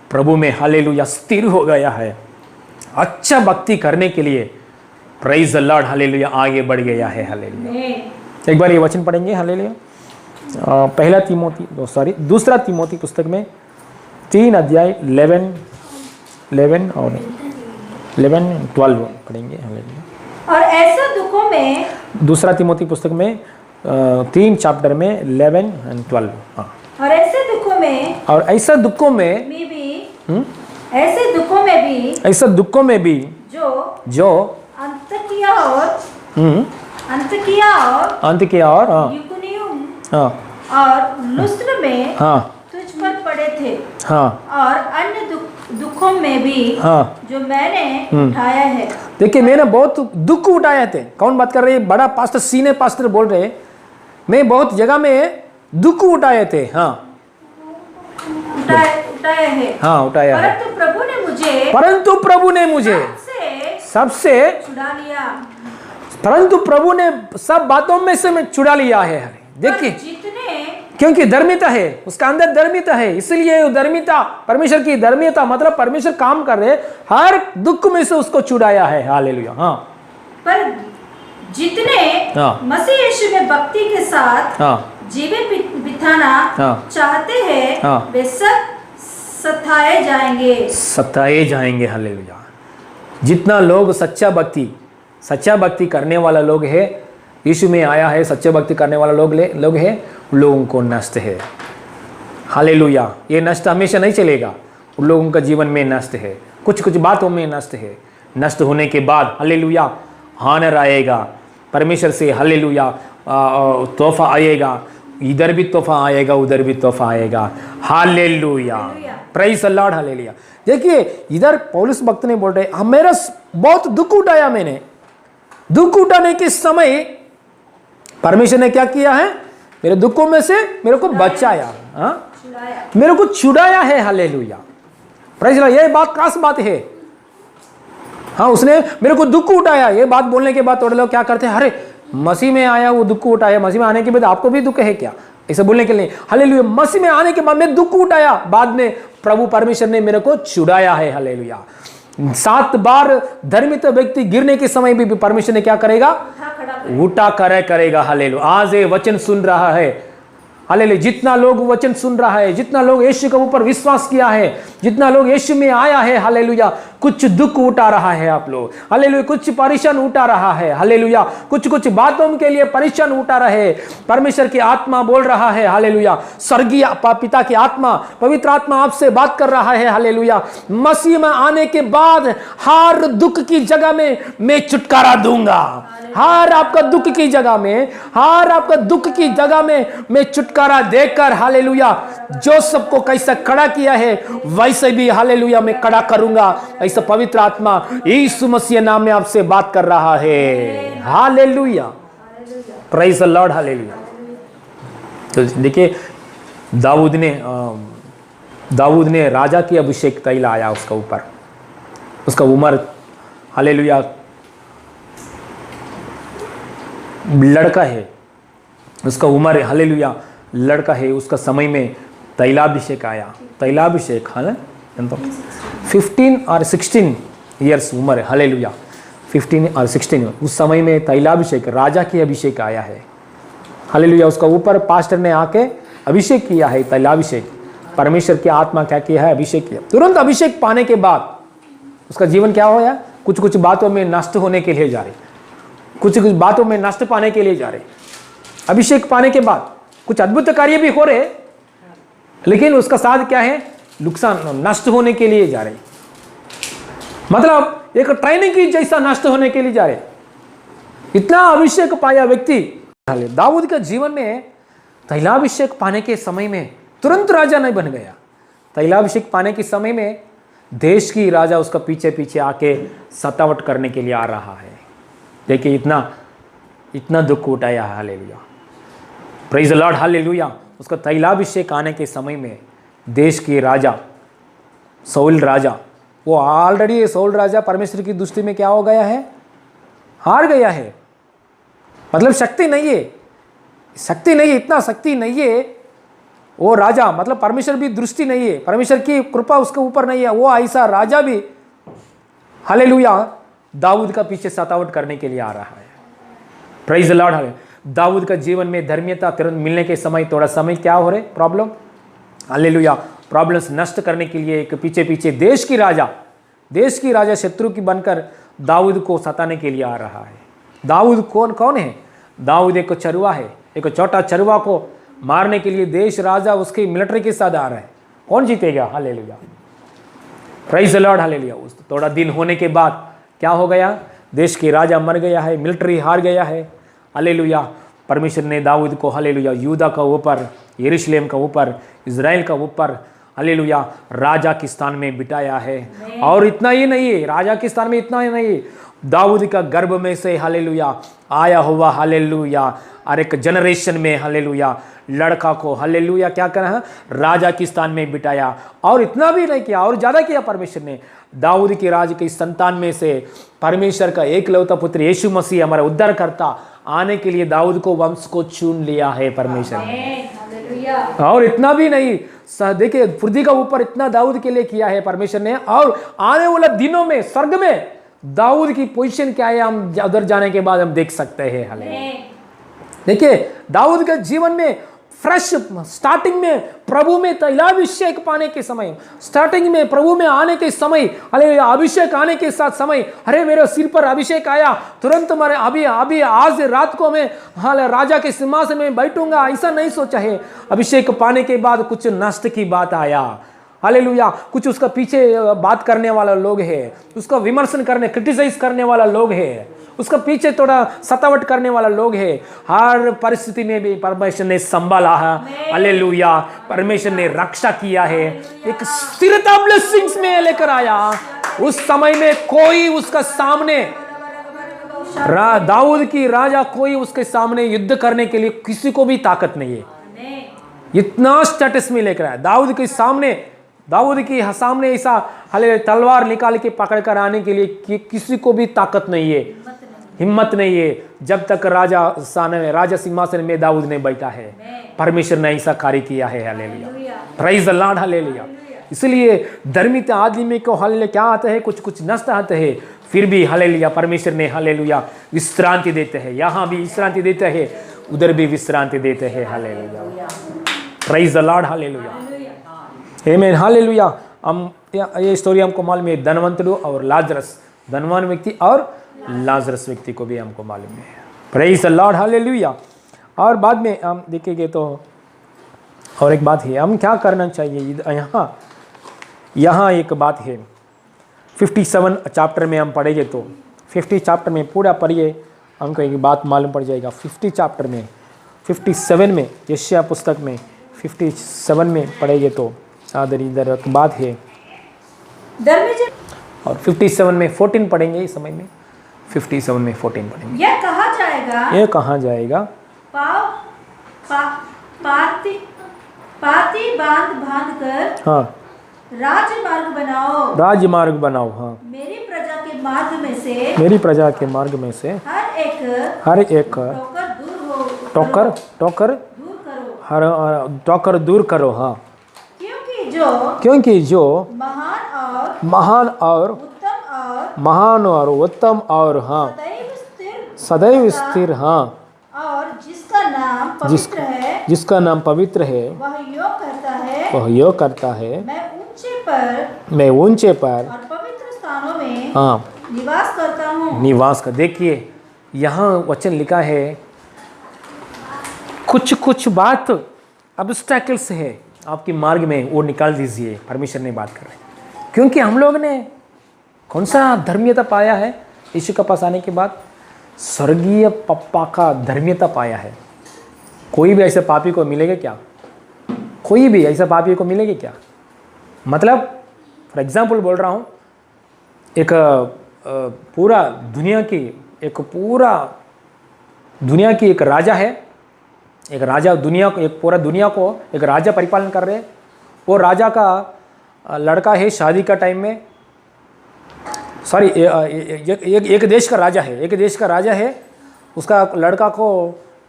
प्रभु में हालेलुया स्थिर हो गया है। अच्छा भक्ति करने के लिए प्रेज द लॉर्ड हालेलुया आगे बढ़ गया है। हालेलुया। एक बार ये वचन पढ़ेंगे हालेलुया। पहला तीमोथी दूसरा तीमोथी पुस्तक में 3 अध्याय 11 और 12 पढ़ेंगे हालेलुया। और ऐसे दुखों में, दूसरा तीमोथी पुस्तक में 3 चैप्टर में 11 और 12। हाँ। और ऐसे दुखों में, और ऐसा दुखों में भी, ऐसे दुखों में भी, ऐसा दुखों में भी जो अंतकिया और हाँ युकुनियुम हाँ और लुस्त्र में हाँ तुझ पर पड़े थे, हाँ और अन्य दुखों में भी हाँ जो मैंने उठाया है। देखिए मैंने बहुत दुख उठाए थे। कौन बात कर रहे हैं? बड़ा पास्टर, सीनियर पास्टर बोल रहे हैं, मैं बहुत जगह में दुख उठाए थे। हाँ उठाया है। हाँ उठाया है। परंतु प्रभु ने मुझे सबसे छुड़ा लिया। परंतु प्रभु ने सब बातों में से मैं छुड़ा लिया है। देखिए क्योंकि धर्मिता है, उसका अंदर धर्मिता है, इसलिए धर्मिता, परमेश्वर की धर्मिता मतलब परमेश्वर काम कर रहे, हर दुख में से उसको छुड़ाया है। हालेलुया। हाँ पर जितने मसीह यीशु में भक्ति के साथ जीवन बिताना चाहते हैं वे सब सताए जाएंगे। हालेलुया। जितना लोग सच्चा भक्ति करने वाला लोग है, यीशु में आया है, सच्चा भक्ति करने वाला लोग है, उन लोगों को नष्ट है। हालेलुया। ये नष्ट हमेशा नहीं चलेगा, उन लोगों का जीवन में नष्ट है, कुछ बातों में नष्ट है। नष्ट होने के बाद हालेलुया हानर आएगा परमेश्वर से। हालेलुया तोहफा आएगा, इधर भी तोहफा आएगा, उधर भी तोहफा आएगा। Hallelujah. Praise the Lord. Hallelujah. देखिए इधर पौलुस भक्त ने बोल रहे, मेरा बहुत दुख उठाया मैंने। दुख उठाने के समय परमेश्वर ने क्या किया है? मेरे दुखों में से मेरे को बचाया, मेरे को छुड़ाया है। हालेलुया। Praise the Lord. ये बात खास बात है। हाँ, उसने मेरे को दुख उठाया। ये बात बोलने के बाद थोड़े लोग क्या करते हैं, अरे मसीह में आया वो दुख उठाया, मसीह में आने के बाद आपको भी दुख है क्या, ऐसे बोलने के लिए। हालेलुया। मसीह में आने के बाद मैं दुख उठाया, बाद में प्रभु परमेश्वर ने मेरे को छुड़ाया है। हालेलुया। 7 बार धर्मित व्यक्ति गिरने के समय भी परमेश्वर ने क्या करेगा? उठा करेगा। हालेलुया। आज ये वचन सुन रहा है, हालेलुया, जितना लोग वचन सुन रहा है, जितना लोग यीशु के ऊपर विश्वास किया है, जितना लोग यीशु में आया है, हालेलुया, कुछ दुख उठा रहा है आप लोग। हालेलुया। कुछ परेशान उठा रहा है। हालेलुया। कुछ बातों के लिए परेशान उठा रहे। परमेश्वर की आत्मा बोल रहा है। हालेलुया। स्वर्गीय पिता की आत्मा, पवित्र आत्मा आपसे बात कर रहा है। हालेलुया। मसीह में आने के बाद हर दुख की जगह में मैं छुटकारा दूंगा। हर आपका दुख की जगह में, हर आपका दुख की जगह में मैं छुटकारा देकर, हालेलुया, जो सबको कैसा खड़ा किया है वैसे भी हालेलुया मैं खड़ा करूंगा। ऐसा पवित्र आत्मा यीशु मसीह नाम में आपसे बात कर रहा है। Hallelujah. Praise the Lord. Hallelujah. तो देखिए दाऊद ने राजा की अभिषेक तैल आया उसका ऊपर, उसका उम्र हालेलुया लड़का है, उसका उम्र हालेलुया लड़का है, उसका समय में तैलाभिषेक आया। तैलाभिषेक 15 और 16 ईयर्स उम्र है। हालेलुया। 15 और 16 उस समय में तैलाभिषेक, राजा की अभिषेक आया है। हालेलुया। उसका ऊपर पास्टर ने आके अभिषेक किया है, तैलाभिषेक। परमेश्वर की आत्मा क्या किया है? अभिषेक किया। तुरंत अभिषेक पाने के बाद उसका जीवन क्या हो गया? कुछ बातों में नष्ट होने के लिए जा रहे, कुछ बातों में नष्ट पाने के लिए जा रहे। अभिषेक पाने के बाद कुछ अद्भुत कार्य भी हो रहे, लेकिन उसका साथ क्या है? नुकसान, नष्ट होने के लिए जा रहे। मतलब एक ट्रेनिंग की जैसा नष्ट होने के लिए जा रहे। इतना अभिषेक पाया व्यक्ति। दाऊद के जीवन में तैलाभिषेक पाने के समय में तुरंत राजा नहीं बन गया। तैलाभिषेक पाने के समय में देश की राजा उसका पीछे पीछे आके सतावट करने के लिए आ रहा है। देखिए इतना दुख उठाया है। Hallelujah, praise the Lord, hallelujah. उसका तैलाभिषेक आने के समय में देश की राजा साउल राजा, वो ऑलरेडी साउल राजा परमेश्वर की दृष्टि में क्या हो गया है? हार गया है। मतलब शक्ति नहीं है, इतना शक्ति नहीं है वो राजा, मतलब परमेश्वर भी दृष्टि नहीं है, परमेश्वर की कृपा उसके ऊपर नहीं है। वो ऐसा राजा भी हालेलुया दाऊद का पीछे सतावट करने के लिए आ रहा है। Praise the Lord, hallelujah. दाऊद का जीवन में धर्मीयता तुरंत मिलने के समय थोड़ा समय क्या हो रहे? प्रॉब्लम, हालेलुया, प्रॉब्लम्स नष्ट करने के लिए एक पीछे पीछे देश की राजा शत्रु की बनकर दाऊद को सताने के लिए आ रहा है। दाऊद कौन है? दाऊद एक चरवा है, एक छोटा चरवा को मारने के लिए देश राजा उसके मिलिट्री के साथ आ रहा है। कौन जीतेगा? Hallelujah, praise the Lord, hallelujah. थोड़ा दिन होने के बाद क्या हो गया? देश के राजा मर गया है, मिलिट्री हार गया है। हालेलुया, परमेश्वर ने दाऊद को हालेलुया यहूदा का ऊपर, यरूशलेम का ऊपर, इज़राइल का ऊपर हालेलुया राजा के स्थान में बिठाया है। और इतना ही नहीं है, राजा के स्थान में इतना ही नहीं, दाऊद का गर्भ में से हालेलुया आया हुआ हालेलुया और एक जनरेशन में हालेलुया लड़का को हालेलुया क्या करा है? राजा के स्थान में बिठाया। और इतना भी नहीं किया, और ज़्यादा किया परमेश्वर ने। दाऊद के राज की संतान में से परमेश्वर का एकलौता पुत्र यीशु मसीह हमारा उद्धार करता आने के लिए दाऊद को वंश को चुन लिया है परमेश्वर ने। और इतना भी नहीं, देखिए पृथ्वी का ऊपर इतना दाऊद के लिए किया है परमेश्वर ने। और आने वाले दिनों में स्वर्ग में दाऊद की पोजीशन क्या है हम उधर जाने के बाद हम देख सकते हैं। हालेलुया, देखिए दाऊद के जीवन में फ्रेश स्टार्टिंग में प्रभु में तैलाभिषेक पाने के समय, स्टार्टिंग में प्रभु में आने के समय, अरे अभिषेक आने के साथ समय, अरे मेरे सिर पर अभिषेक आया, तुरंत मारे अभी आज रात को मैं राजा के सिंहासन में बैठूंगा, ऐसा नहीं सोचा है। अभिषेक पाने के बाद कुछ नष्ट की बात आया। हालेलुया, कुछ उसका पीछे बात करने वाला लोग है, उसका विमर्शन करने क्रिटिसाइज करने वाला लोग है, उसका पीछे थोड़ा सतावट करने वाला लोग है। हर परिस्थिति में भी परमेश्वर ने संभाला है। हालेलुया, परमेश्वर ने रक्षा किया है, एक स्थिरता ब्लेसिंग्स में लेकर आया। उस समय में कोई उसका सामने दाऊद की राजा कोई उसके सामने युद्ध करने के लिए किसी को भी ताकत नहीं है। इतना स्टेटस में लेकर आया दाऊद के सामने ऐसा हालेलुया तलवार निकाल के पकड़ कर आने के लिए किसी को भी ताकत नहीं है, हिम्मत नहीं है। जब तक राजा सिंहासन में दाऊद ने बैठा है, परमेश्वर ने ऐसा कार्य किया है। Hallelujah, praise the Lord, hallelujah. इसलिए धर्मिता आदमी को हालेलुया क्या आता है? कुछ नष्ट आते हैं, फिर भी हालेलुया परमेश्वर ने हालेलुया विश्रांति देते हैं। यहाँ भी विश्रांति देते हैं, उधर भी विश्रांति देते हैं। Hallelujah, praise the Lord, hallelujah, आमीन, हालेलुया। हम ये स्टोरी हमको मालूम है, धनवंतरू और लाजरस, धनवान व्यक्ति और लाजरस व्यक्ति को भी हमको मालूम है। Praise the Lord, hallelujah. और बाद में हम देखेंगे तो और एक बात है, हम क्या करना चाहिए। यहाँ एक बात है, 57 चैप्टर में हम पढ़ेंगे तो 50 चैप्टर में पूरा पढ़िए, हमको एक बात मालूम पड़ जाएगा। 50 चैप्टर में 57 में यशायाह पुस्तक में 57 में पढ़ेंगे तो इधर एक बात है। और 57 में 14 पढ़ेंगे इस समय में, 57 में 14 पढ़ेंगे। यह कहा जाएगा पाती बांध कर हाँ राजमार्ग बनाओ। हाँ, मेरी प्रजा के मार्ग में से हर एक टोकर दूर करो। हाँ, क्योंकि जो महान और उत्तम और हाँ सदैव स्थिर हाँ और जिसका नाम पवित्र है वह यो करता है मैं ऊंचे पर और पवित्र स्थानों में हाँ निवास करता हूँ। निवास का देखिए यहाँ वचन लिखा है, कुछ बात ऑब्स्टैकल्स है आपके मार्ग में, वो निकाल दीजिए। परमेश्वर ने बात कर रहे हैं, क्योंकि हम लोग ने कौन सा धर्मीयता पाया है यीशु के पास आने के बाद? स्वर्गीय पप्पा का धर्मीयता पाया है। कोई भी ऐसे पापी को मिलेगा क्या? कोई भी ऐसा पापी को मिलेगा क्या? मतलब फॉर एग्जाम्पल बोल रहा हूँ, एक पूरा दुनिया की एक राजा है, एक राजा दुनिया को, एक पूरा दुनिया को एक राजा परिपालन कर रहे हैं। वो राजा का लड़का है, शादी का टाइम में, सॉरी एक देश का राजा है, उसका लड़का को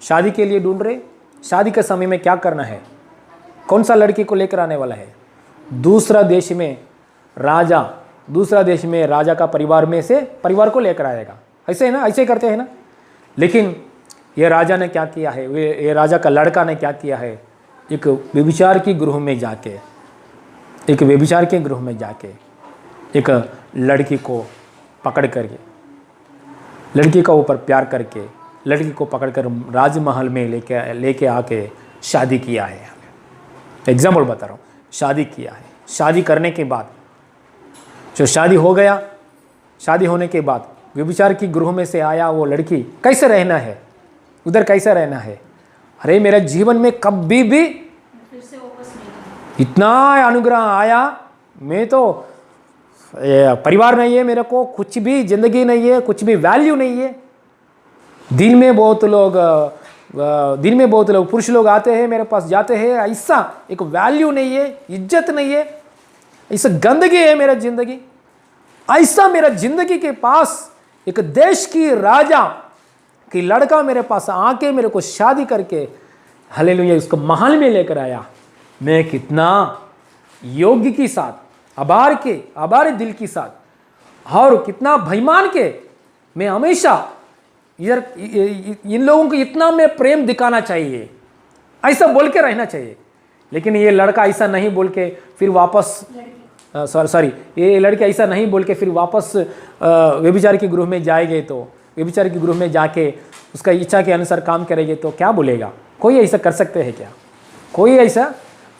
शादी के लिए ढूंढ रहे। शादी के समय में क्या करना है, कौन सा लड़की को लेकर आने वाला है? दूसरा देश में राजा का परिवार को लेकर आएगा। ऐसे है ना, ऐसे करते हैं ना। लेकिन ये राजा ने क्या किया है, ये राजा का लड़का ने क्या किया है, एक व्यभिचार के गृह में जाके एक लड़की को पकड़ करके, लड़की का ऊपर प्यार करके, लड़की को पकड़कर राजमहल में लेके आके शादी किया है। एग्जाम्पल बता रहा हूँ, शादी किया है। शादी करने के बाद जो शादी हो गया, शादी होने के बाद व्यभिचार की गृह में से आया वो लड़की, कैसे रहना है उधर, कैसे रहना है? अरे मेरे जीवन में कभी भी इतना अनुग्रह आया, मैं तो परिवार नहीं है, मेरे को कुछ भी जिंदगी नहीं है, कुछ भी वैल्यू नहीं है। दिन में बहुत लोग पुरुष लोग आते हैं मेरे पास, जाते हैं, ऐसा एक वैल्यू नहीं है, इज्जत नहीं है, ऐसा गंदगी है मेरा जिंदगी। ऐसा मेरा जिंदगी के पास एक देश की राजा की लड़का मेरे पास आके मेरे को शादी करके हालेलुया उसको महल में लेकर आया। मैं कितना योग्य के साथ, आभारी दिल के साथ और कितना बेईमान के, मैं हमेशा यार इन लोगों को इतना मैं प्रेम दिखाना चाहिए, ऐसा बोल के रहना चाहिए। लेकिन ये लड़का ऐसा नहीं बोल के फिर वापस ये लड़के ऐसा नहीं बोल के फिर वापस व्यभिचार के गृह में जाएंगे, तो व्यभिचार के गृह में जाके उसका इच्छा के अनुसार काम करेंगे तो क्या बोलेगा? कोई ऐसा कर सकते हैं क्या? कोई ऐसा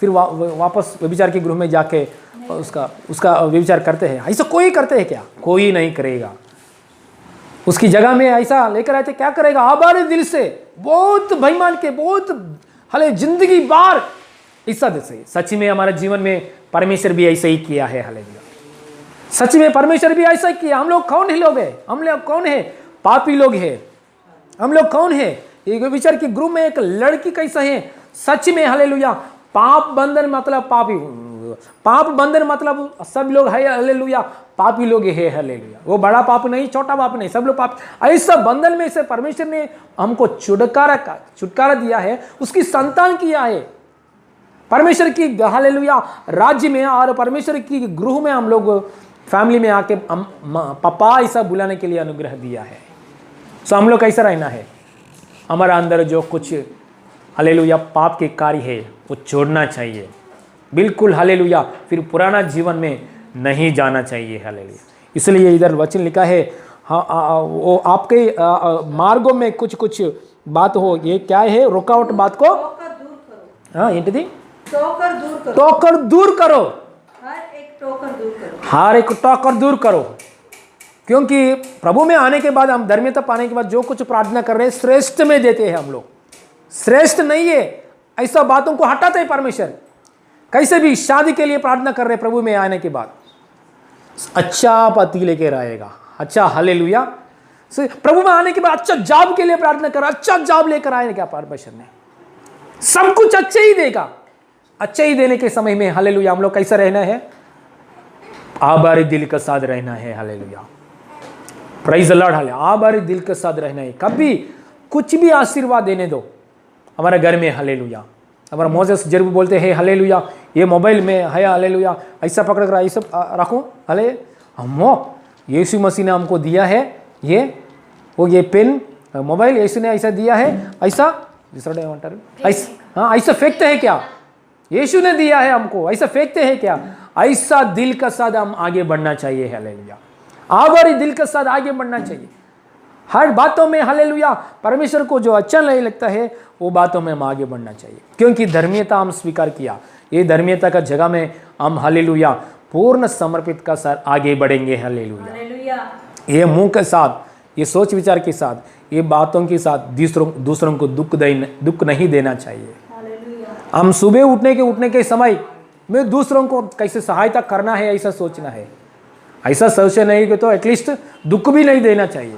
फिर वापस व्यभिचार के गृह में जाके उसका व्यभिचार करते हैं? ऐसा कोई करते हैं क्या? कोई नहीं करेगा। उसकी जगह में ऐसा लेकर आए थे, क्या करेगा? आभारी दिल से, बहुत बेईमान के, बहुत हले जिंदगी बार ऐसा जैसे। सच में हमारे जीवन में परमेश्वर भी ऐसा ही किया है। हालेलुया, सच में परमेश्वर भी ऐसा किया। हम लोग कौन है? हम लोग कौन है? पापी लोग हैं। हम लोग कौन है? एक विचार की ग्रुप में एक लड़की कैसा है? सच में हालेलुया, पाप बंधन मतलब सब लोग है हालेलुया, पापी लोग है हालेलुया। वो बड़ा पाप नहीं, छोटा पाप नहीं, सब लोग पाप। ऐसा बंधन में से परमेश्वर ने हमको छुटकारा दिया है, उसकी संतान किया है परमेश्वर की हालेलुया राज्य में, और परमेश्वर की गृह में हम लोग फैमिली में आके पापा ऐसा बुलाने के लिए अनुग्रह दिया है। सो हम लोग कैसा रहना है? हमारा अंदर जो कुछ हालेलुया पाप के कार्य है वो छोड़ना चाहिए बिल्कुल हालेलुया। फिर पुराना जीवन में नहीं जाना चाहिए हालेलुया। इसलिए इधर वचन लिखा है, वो आपके मार्गों में कुछ बात हो, ये क्या है? रुकावट बात को हाँ ఏంటిది टोकर दूर करो, हर एक टोकर दूर करो। क्योंकि प्रभु में आने के बाद, हम धर्मियता पाने के बाद जो कुछ प्रार्थना कर रहे हैं श्रेष्ठ में देते हैं हम लोग। श्रेष्ठ नहीं है, ऐसा बातों को हटाते हैं परमेश्वर। कैसे भी शादी के लिए प्रार्थना कर रहे हैं, प्रभु में आने के बाद अच्छा पति लेकर आएगा, अच्छा हालेलुया। प्रभु में आने के बाद अच्छा जॉब के लिए प्रार्थना कर, अच्छा जॉब लेकर आएगा परमेश्वर ने, सब कुछ अच्छे ही देगा। अच्छे ही देने के समय में हालेलुया हम लोग कैसा रहना है? आभारी दिल के साथ रहना है hallelujah. Praise the Lord hallelujah. आभारी दिल के साथ रहना है। कभी कुछ भी आशीर्वाद देने दो हमारे घर में हालेलुया। हमारा मोसेस जरूर बोलते हैं हालेलुया, ये मोबाइल में है हालेलुया, ऐसा पकड़ कर ऐसा रखो हाले, हमो यीशु मसीह ने हमको दिया है ये पेन मोबाइल यीशु ने ऐसा दिया है, ऐसा ऐसा फेंकते हैं क्या? यीशु ने दिया है हमको, ऐसा फेंकते हैं क्या? ऐसा दिल के साथ हम आगे बढ़ना चाहिए हालेलुया। आभारी दिल के साथ आगे बढ़ना चाहिए। हर बातों में हालेलुया परमेश्वर को जो अच्छा नहीं लगता है वो बातों में हम आगे बढ़ना चाहिए। क्योंकि धर्मीयता हम स्वीकार किया, ये धर्मीयता का जगह में हम हालेलुया पूर्ण समर्पित का साथ आगे बढ़ेंगे हालेलुया। ये मुंह के साथ, ये सोच विचार के साथ, ये बातों के साथ दूसरों को दुख नहीं देना चाहिए। हम सुबह उठने के समय मैं दूसरों को कैसे सहायता करना है ऐसा सोचना है। ऐसा सोचे नहीं कि तो एटलीस्ट दुख भी नहीं देना चाहिए।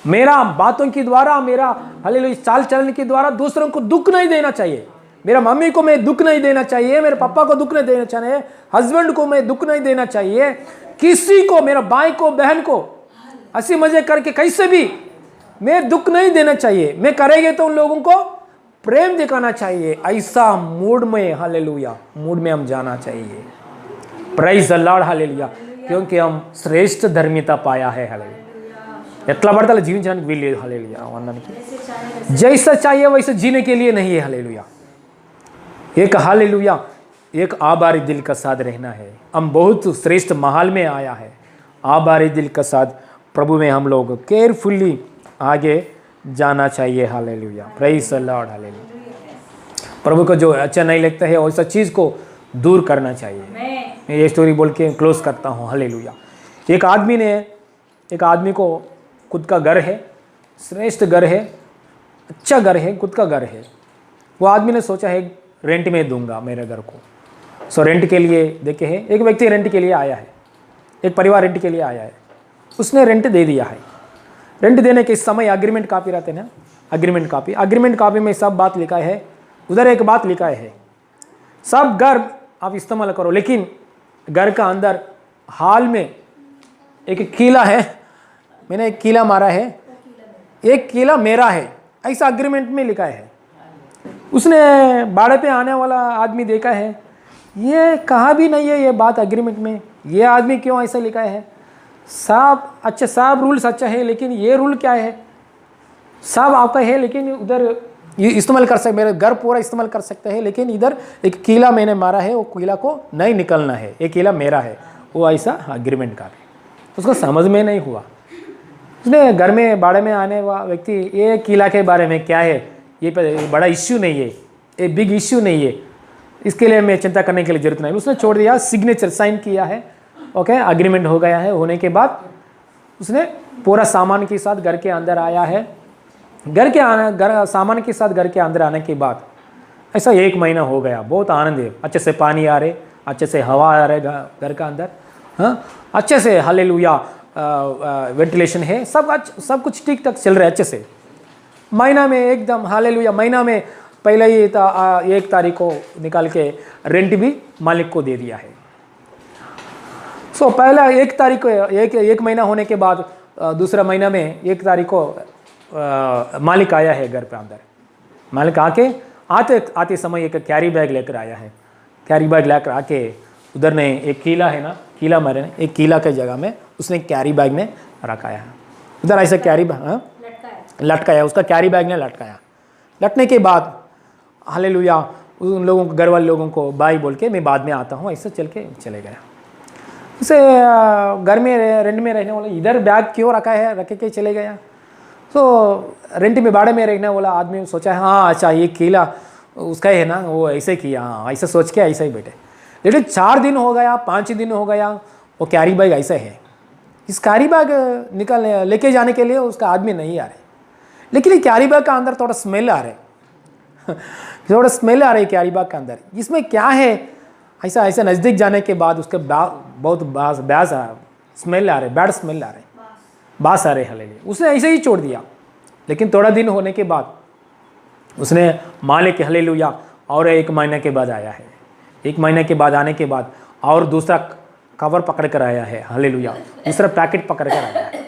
मेरा बातों के द्वारा, मेरा हालेलुया चाल चलन के द्वारा दूसरों को दुख नहीं देना चाहिए। मेरा मम्मी को मैं दुख नहीं देना चाहिए, मेरे पापा को दुख नहीं देना चाहिए, हस्बैंड को मैं दुख नहीं देना चाहिए, किसी को, मेरा भाई को, बहन को हंसी मजे करके कैसे भी मैं दुख नहीं देना चाहिए। मैं करेंगे तो उन लोगों को प्रेम दिखाना चाहिए। ऐसा मूड में, हालेलुया मूड में हम जाना चाहिए। प्रेज द लॉर्ड, हालेलुया, क्योंकि हम श्रेष्ठ धर्मिता पाया है। हालेलुया ఎట్లా పడతా జీవించడానికి వీలు లేదు। హల్లెలూయా అన్నానికి जैसा चाहिए वैसे जीने के लिए नहीं है। हालेलुया एक हालेलुया एक आभारी दिल का साथ रहना है। हम बहुत श्रेष्ठ महल में आया है। आभारी दिल का साथ प्रभु में हम लोग केयरफुली आगे जाना चाहिए। Hallelujah praise the Lord, hallelujah. प्रभु को जो अच्छा नहीं लगता है वैसा चीज़ को दूर करना चाहिए। मैं ये स्टोरी बोल के क्लोज करता हूँ। हालेलुया एक आदमी को खुद का घर है, श्रेष्ठ घर है, अच्छा घर है, खुद का घर है। वो आदमी ने सोचा है रेंट में दूंगा मेरे घर को। सो रेंट के लिए देखे है, एक व्यक्ति रेंट के लिए आया है, एक परिवार रेंट के लिए आया है, उसने रेंट दे दिया है। रेंट देने के समय एग्रीमेंट कॉपी रहते ना, एग्रीमेंट कॉपी में सब बात लिखा है। उधर एक बात लिखा है, सब घर आप इस्तेमाल करो, लेकिन घर का अंदर हाल में एक कीला है, मैंने एक कीला मारा है, एक कीला मेरा है, ऐसा एग्रीमेंट में लिखा है। उसने भाड़े पे आने वाला आदमी देखा है, ये कहाँ भी नहीं है ये बात एग्रीमेंट में, ये आदमी क्यों ऐसा लिखा है। सब रूल्स अच्छा है, लेकिन ये रूल क्या है, सब आपका है लेकिन उधर ये इस्तेमाल कर सकते, मेरा घर पूरा इस्तेमाल कर सकते हैं, लेकिन इधर एक कीला मैंने मारा है, वो कीला को नहीं निकलना है, ये कीला मेरा है। वो ऐसा एग्रीमेंट का उसको समझ में नहीं हुआ। उसने घर में भाड़े में आने वाला व्यक्ति, ये किला के बारे में क्या है, ये बड़ा इश्यू नहीं है, ये बिग इश्यू नहीं है, इसके लिए मैं चिंता करने के लिए जरूरत नहीं। उसने छोड़ दिया, सिग्नेचर साइन किया है, ओके एग्रीमेंट हो गया है। होने के बाद उसने पूरा सामान के साथ घर के अंदर आया है। सामान के साथ घर के अंदर आने के बाद ऐसा 1 महीना हो गया, बहुत आनंद है, अच्छे से पानी आ रहे, अच्छे से हवा आ रहे घर का अंदर, हाँ अच्छे से हालेलुया वेंटिलेशन है, सब कुछ ठीक ठाक चल रहा है अच्छे से। महीना में एकदम हालेलुया, महीना में पहले ही 1 तारीख को निकाल के रेंट भी मालिक को दे दिया है। सो पहला 1 तारीख को एक महीना होने के बाद दूसरा महीना में 1 तारीख को मालिक आया है घर पे अंदर। मालिक आते समय एक कैरी बैग लेकर आया है। कैरी बैग लेकर आके उधर ने एक कीला है ना, कीला मारे ने, एक कीला के जगह में उसने कैरी बैग में रखाया है। उधर ऐसा कैरी बैग लटकाया, उसका कैरी बैग ने लटकाया। लटने के बाद हालेलुया उन लोगों को, घर वाले लोगों को बाय बोल के मैं बाद में आता हूँ, ऐसे चल के चले गया। उसे घर में रेंट में रहने वाला इधर बैग क्यों रखा है, रख के चले गया। तो रेंट में भाड़े में रहने वाला आदमी सोचा हाँ अच्छा ये कीला उसका है ना, वो ऐसे किया, हाँ ऐसा सोच के ऐसा ही बैठे। लेकिन 4 दिन हो गया, 5 दिन हो गया, वो कैरी बैग ऐसा है। इस कैरी बैग निकल लेके जाने के लिए उसका आदमी नहीं आ रहे, लेकिन ये कैरी बैग का अंदर थोड़ा स्मेल आ रहे थोड़ा स्मेल आ रही कैरी बैग के अंदर, इसमें क्या है ऐसा नज़दीक जाने के बाद उसके बहुत स्मेल आ रहे, बैड स्मेल आ रहे, बास आ रहे हालेलुया। उसने ऐसे ही छोड़ दिया। लेकिन थोड़ा दिन होने के बाद उसने मालिक हालेलुया और 1 महीने के बाद आया है। 1 महीने के बाद आने के बाद और दूसरा कवर पकड़ कर आया है हालेलुया, दूसरा पैकेट पकड़ कर आया है।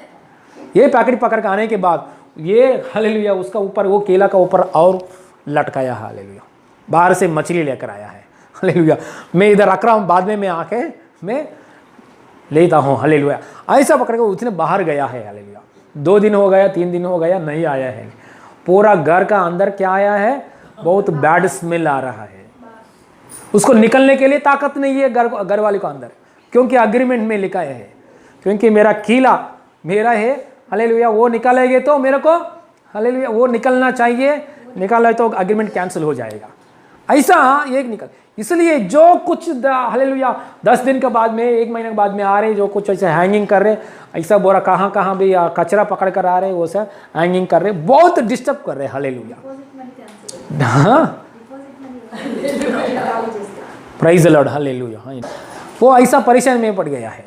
ये पैकेट पकड़ कर आने के बाद ये हालेलुया उसका ऊपर वो केला का ऊपर और लटकाया हालेलुया, बाहर से मछली लेकर आया है हालेलुया। मैं इधर रख रहा हूँ, बाद में मैं आके मैं लेता हूँ हालेलुया। ऐसा पकड़ कर उसने बाहर गया है हालेलुया। 2 दिन हो गया, 3 दिन हो गया, नहीं आया है। पूरा घर का अंदर क्या आया है, बहुत बैड स्मेल आ रहा है। उसको निकलने के लिए ताकत नहीं है घर वाले को अंदर, क्योंकि एग्रीमेंट में लिखा है, क्योंकि मेरा कीला मेरा है हालेलुया, वो निकालेंगे तो मेरे को हालेलुया वो निकलना चाहिए, निकाला तो एग्रीमेंट कैंसिल हो जाएगा। ऐसा एक निकल, इसलिए जो कुछ हालेलुया 10 दिन के बाद में, 1 महीने के बाद में आ रहे, जो कुछ ऐसे हैंगिंग कर रहे, ऐसा बोरा कहाँ भी कचरा पकड़ कर आ रहे, वो सब हैंगिंग कर रहे, बहुत डिस्टर्ब कर रहे हालेलुया। हाँ प्राइज द लॉर्ड, हालेलुया। हाँ, वो ऐसा परेशान में पड़ गया है।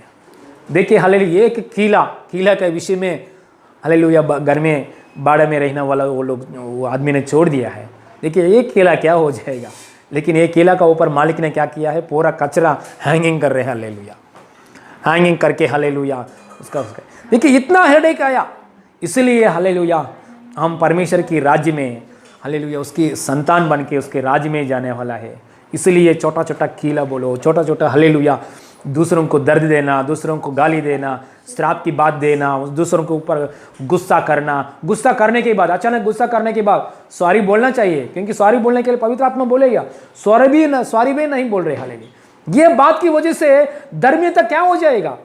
देखिए हालेलुया, एक कीला के विषय में हालेलुया घर में बाड़ा में रहने वाला वो आदमी ने छोड़ दिया है। देखिए एक केला क्या हो जाएगा, लेकिन एक केला का ऊपर मालिक ने क्या किया है, पूरा कचरा हैंगिंग कर रहे हैं हालेलुया, हैंगिंग करके हालेलुया उसका देखिए इतना हेडेक आया। इसलिए हालेलुया हम परमेश्वर की राज्य में हालेलुया उसकी संतान बन के उसके राज्य में जाने वाला है। इसलिए छोटा छोटा कीला बोलो, छोटा छोटा हालेलुया दूसरों को दर्द देना, दूसरों को गाली देना, श्राप की बात देना, दूसरों के ऊपर गुस्सा करना, गुस्सा करने के बाद अचानक गुस्सा करने के बाद सॉरी बोलना चाहिए, क्योंकि सॉरी बोलने के लिए पवित्र आत्मा बोलेगा। सॉरी भी नहीं बोल रहे हालेलुया। ये बात की वजह से धर्मीयता क्या हो जाएगा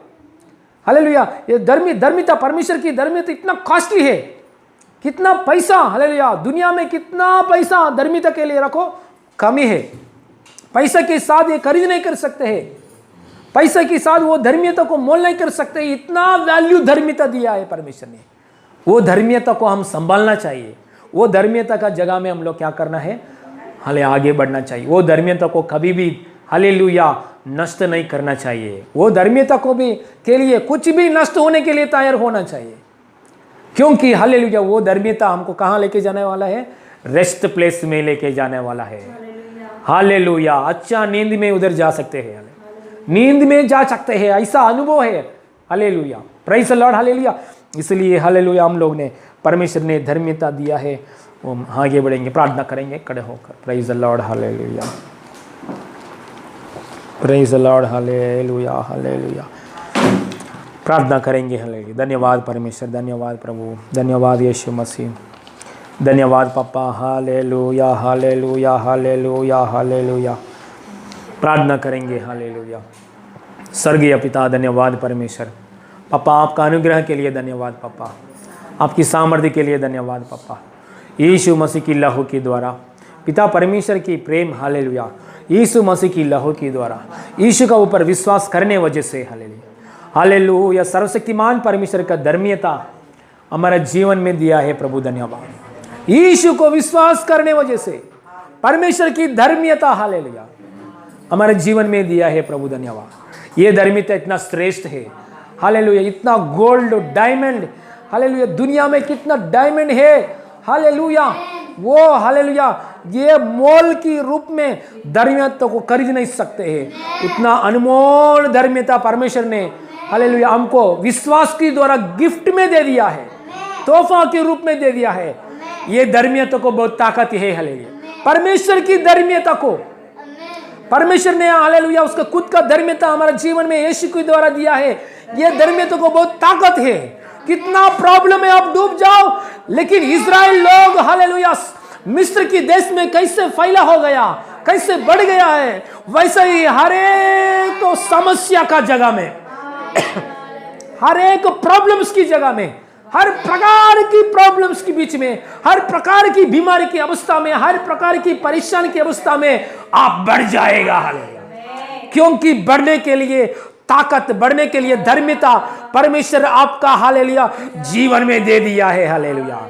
हालेलुया। ये धर्मीयता, परमेश्वर की धर्मीयता इतना कॉस्टली है, कितना पैसा हालेलुया, दुनिया में कितना पैसा धर्मीयता के लिए रखो कमी है। पैसा के साथ ये खरीद नहीं कर सकते हैं, पैसे के साथ वो धर्मीयता को मोल नहीं कर सकते। इतना वैल्यू धर्मीयता दिया है परमेश्वर ने। वो धर्मीयता को हम संभालना चाहिए। वो धर्मीयता का जगह में हम लोग क्या करना है, हाले आगे बढ़ना चाहिए। वो धर्मीयता को कभी भी हालेलुया नष्ट नहीं करना चाहिए। वो धर्मीयता को भी के लिए कुछ भी नष्ट होने के लिए तैयार होना चाहिए, क्योंकि हालेलुया वो धर्मीयता हमको कहाँ लेके जाने वाला है, रेस्ट प्लेस में लेके जाने वाला है। हालेलुया, अच्छा नींद में उधर जा सकते हैं, नींद में जा सकते हैं, ऐसा अनुभव है। Hallelujah, praise the Lord, hallelujah. इसलिए हालेलुया हम लोग ने परमेश्वर ने धर्मीयता दिया है, वो आगे बढ़ेंगे, प्रार्थना करेंगे खड़े होकर। Praise the Lord, hallelujah, praise the Lord, hallelujah, hallelujah. प्रार्थना करेंगे हालेलुया। धन्यवाद परमेश्वर, धन्यवाद प्रभु, धन्यवाद यीशु मसीह, धन्यवाद पापा, हालेलुया, हालेलुया, हालेलुया, हालेलुया। प्रार्थना करेंगे हालेलुया। स्वर्गीय पिता, धन्यवाद परमेश्वर पापा, आपका अनुग्रह के लिए धन्यवाद पापा, आपकी सामर्थ्य के लिए धन्यवाद पापा। यीशु मसीह की लहू के द्वारा पिता परमेश्वर की प्रेम हालेलुया, यीशु मसीह की लहू के द्वारा यीशु का ऊपर विश्वास करने वजह से हालेलुया, हालेलुया सर्वशक्तिमान परमेश्वर का धर्मीयता हमारे जीवन में दिया है प्रभु। धन्यवाद यीशु को विश्वास करने वजह से परमेश्वर की धर्मीयता हालेलुया हमारे जीवन में दिया है प्रभु। धन्यवाद। ये धर्मीयता इतना श्रेष्ठ है हालेलुया, इतना गोल्ड डायमंड हालेलुया, दुनिया में कितना डायमंड है हालेलुया, वो हालेलुया ये मोल की रूप में धर्मीयता को खरीद नहीं सकते हैं। उतना अनमोल धर्मीयता परमेश्वर ने हालेलुया हमको विश्वास के द्वारा गिफ्ट में दे दिया है, तोहफा के रूप में दे दिया है। ये धर्मीयता को बहुत ताकत है हालेलुया। परमेश्वर की धर्मीयता को परमेश्वर ने हालेलुया उसका खुद का धर्मीयता हमारे जीवन में यीशु के द्वारा दिया है। ये धर्मीयता को बहुत ताकत है। कितना प्रॉब्लम में आप डूब जाओ, लेकिन इजराइल लोग हालेलुया मिस्र की देश में कैसे फैला हो गया, कैसे बढ़ गया है, वैसे ही हर एक तो समस्या का जगह में हर एक प्रॉब्लम्स की जगह में, हर प्रकार की प्रॉब्लम्स के बीच में, हर प्रकार की बीमारी की अवस्था में, हर प्रकार की परेशानी की अवस्था में आप बढ़ जाएगा हालेलुया। क्योंकि बढ़ने के लिए ताकत, बढ़ने के लिए धर्मीयता परमेश्वर आपका हालेलुया जीवन में दे दिया है हालेलुया।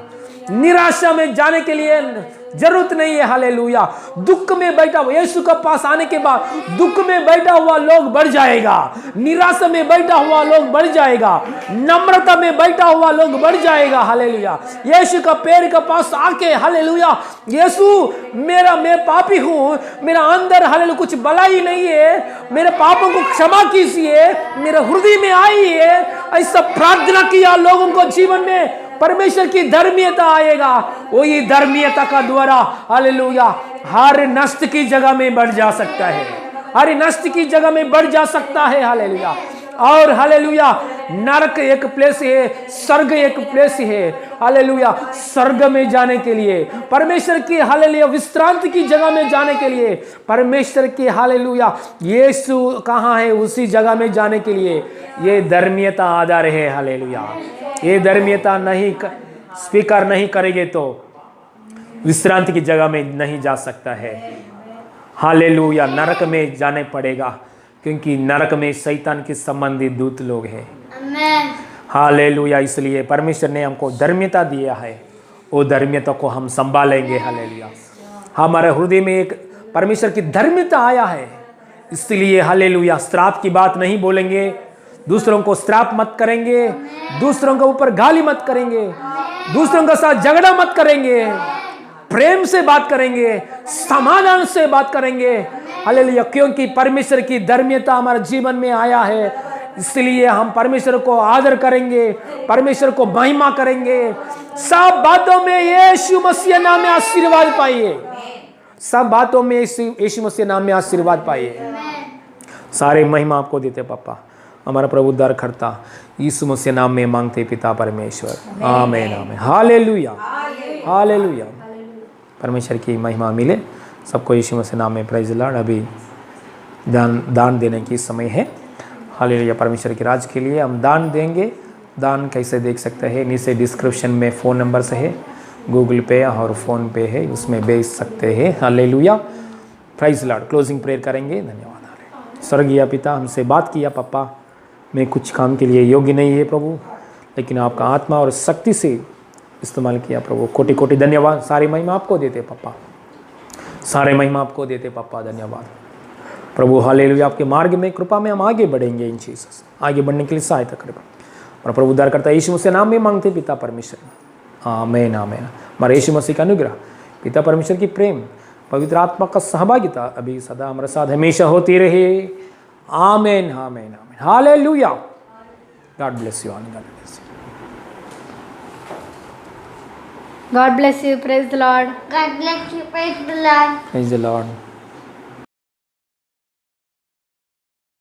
निराशा में जाने के लिए जरूरत नहीं है हालेलुया। दुख में बैठा हुआ यीशु के पास आने के बाद दुख में बैठा हुआ लोग बढ़ जाएगा, निराशा में बैठा हुआ लोग बढ़ जाएगा, नम्रता में बैठा हुआ लोग बढ़ जाएगा हालेलुया। यीशु का पैर के पास आके हालेलुया, यीशु मैं पापी हूँ, मेरा अंदर हालेलुया कुछ भलाई नहीं है, मेरे पापों को क्षमा कीजिए, मेरे हृदय में आइए, ऐसा प्रार्थना किया लोगों को जीवन में परमेश्वर की धर्मीयता आएगा। वही धर्मीयता का द्वारा हालेलुया हर नष्ट की जगह में बढ़ जा सकता है, हर नष्ट की जगह में बढ़ जा सकता है हालेलुया। और हालेलुया नरक एक प्लेस है, स्वर्ग एक प्लेस है हालेलुया। स्वर्ग में जाने के लिए परमेश्वर की हालेलुया विश्रांति की जगह में जाने के लिए परमेश्वर की हालेलुया यीशु कहाँ है, उसी जगह में जाने के लिए ये धर्मीयता आधार है हालेलुया। ये धर्मीयता नहीं स्वीकार नहीं करेंगे तो विश्रांति की जगह में नहीं जा सकता है हालेलुया। नरक में जाने पड़ेगा, क्योंकि नरक में शैतान के संबंधित दूत लोग हैं हालेलुया। इसलिए परमेश्वर ने हमको धर्मीयता दिया है, वो धर्मीयता को हम संभालेंगे हालेलुया। हमारे हृदय में एक परमेश्वर की धर्मीयता आया है, इसलिए हालेलुया श्राप की बात नहीं बोलेंगे, दूसरों को श्राप मत करेंगे, दूसरों के ऊपर गाली मत करेंगे, दूसरों के साथ झगड़ा मत करेंगे, प्रेम से बात करेंगे, समाधान से बात करेंगे। हालेलुया, क्योंकि परमेश्वर की धर्मीयता हमारे जीवन में आया है, इसलिए हम परमेश्वर को आदर करेंगे, परमेश्वर को महिमा करेंगे। सब बातों में यीशु मसीह नाम में आशीर्वाद पाइए, सब बातों में यीशु मसीह नाम में आशीर्वाद पाइए। सारे महिमा आपको देते पापा, हमारा प्रभु उद्धार करता यीशु मसीह नाम में मांगते पिता परमेश्वर, आमीन आमीन। Hallelujah hallelujah. परमेश्वर की महिमा मिले सबको यीशु मसीह नाम में। Praise the Lord. अभी दान देने की समय है। हालेलुया। परमेश्वर के राज के लिए हम दान देंगे। दान कैसे देख सकते हैं, नीचे डिस्क्रिप्शन में फ़ोन नंबर से है, गूगल पे और फ़ोन पे है, उसमें भेज सकते हैं। Hallelujah. Praise the Lord. Closing prayer करेंगे। धन्यवाद। स्वर्गीय पिता, हमसे बात किया पापा, मैं कुछ काम के लिए योग्य नहीं है प्रभु, लेकिन आपका आत्मा और शक्ति से इस्तेमाल किया प्रभु। कोटि कोटि धन्यवाद। सारी महिमा आपको देते पापा, सारे महिमा आपको देते पापा। धन्यवाद प्रभु। हालेलुया। आपके मार्ग में कृपा में हम आगे बढ़ेंगे, इन चीज़ से आगे बढ़ने के लिए सहायता करें। और प्रभु उद्धार करता यीशु मसीह नाम में मांगते पिता परमेश्वर, आमीन आमीन। हमारे यीशु मसीह का अनुग्रह, पिता परमेश्वर की प्रेम, पवित्र आत्मा का सहभागिता अभी सदा हमारे साथ हमेशा होती रहे। आमीन आमीन आमीन। Hallelujah. God bless you. God bless you. Praise the Lord. God bless you. Praise the Lord. Praise the Lord.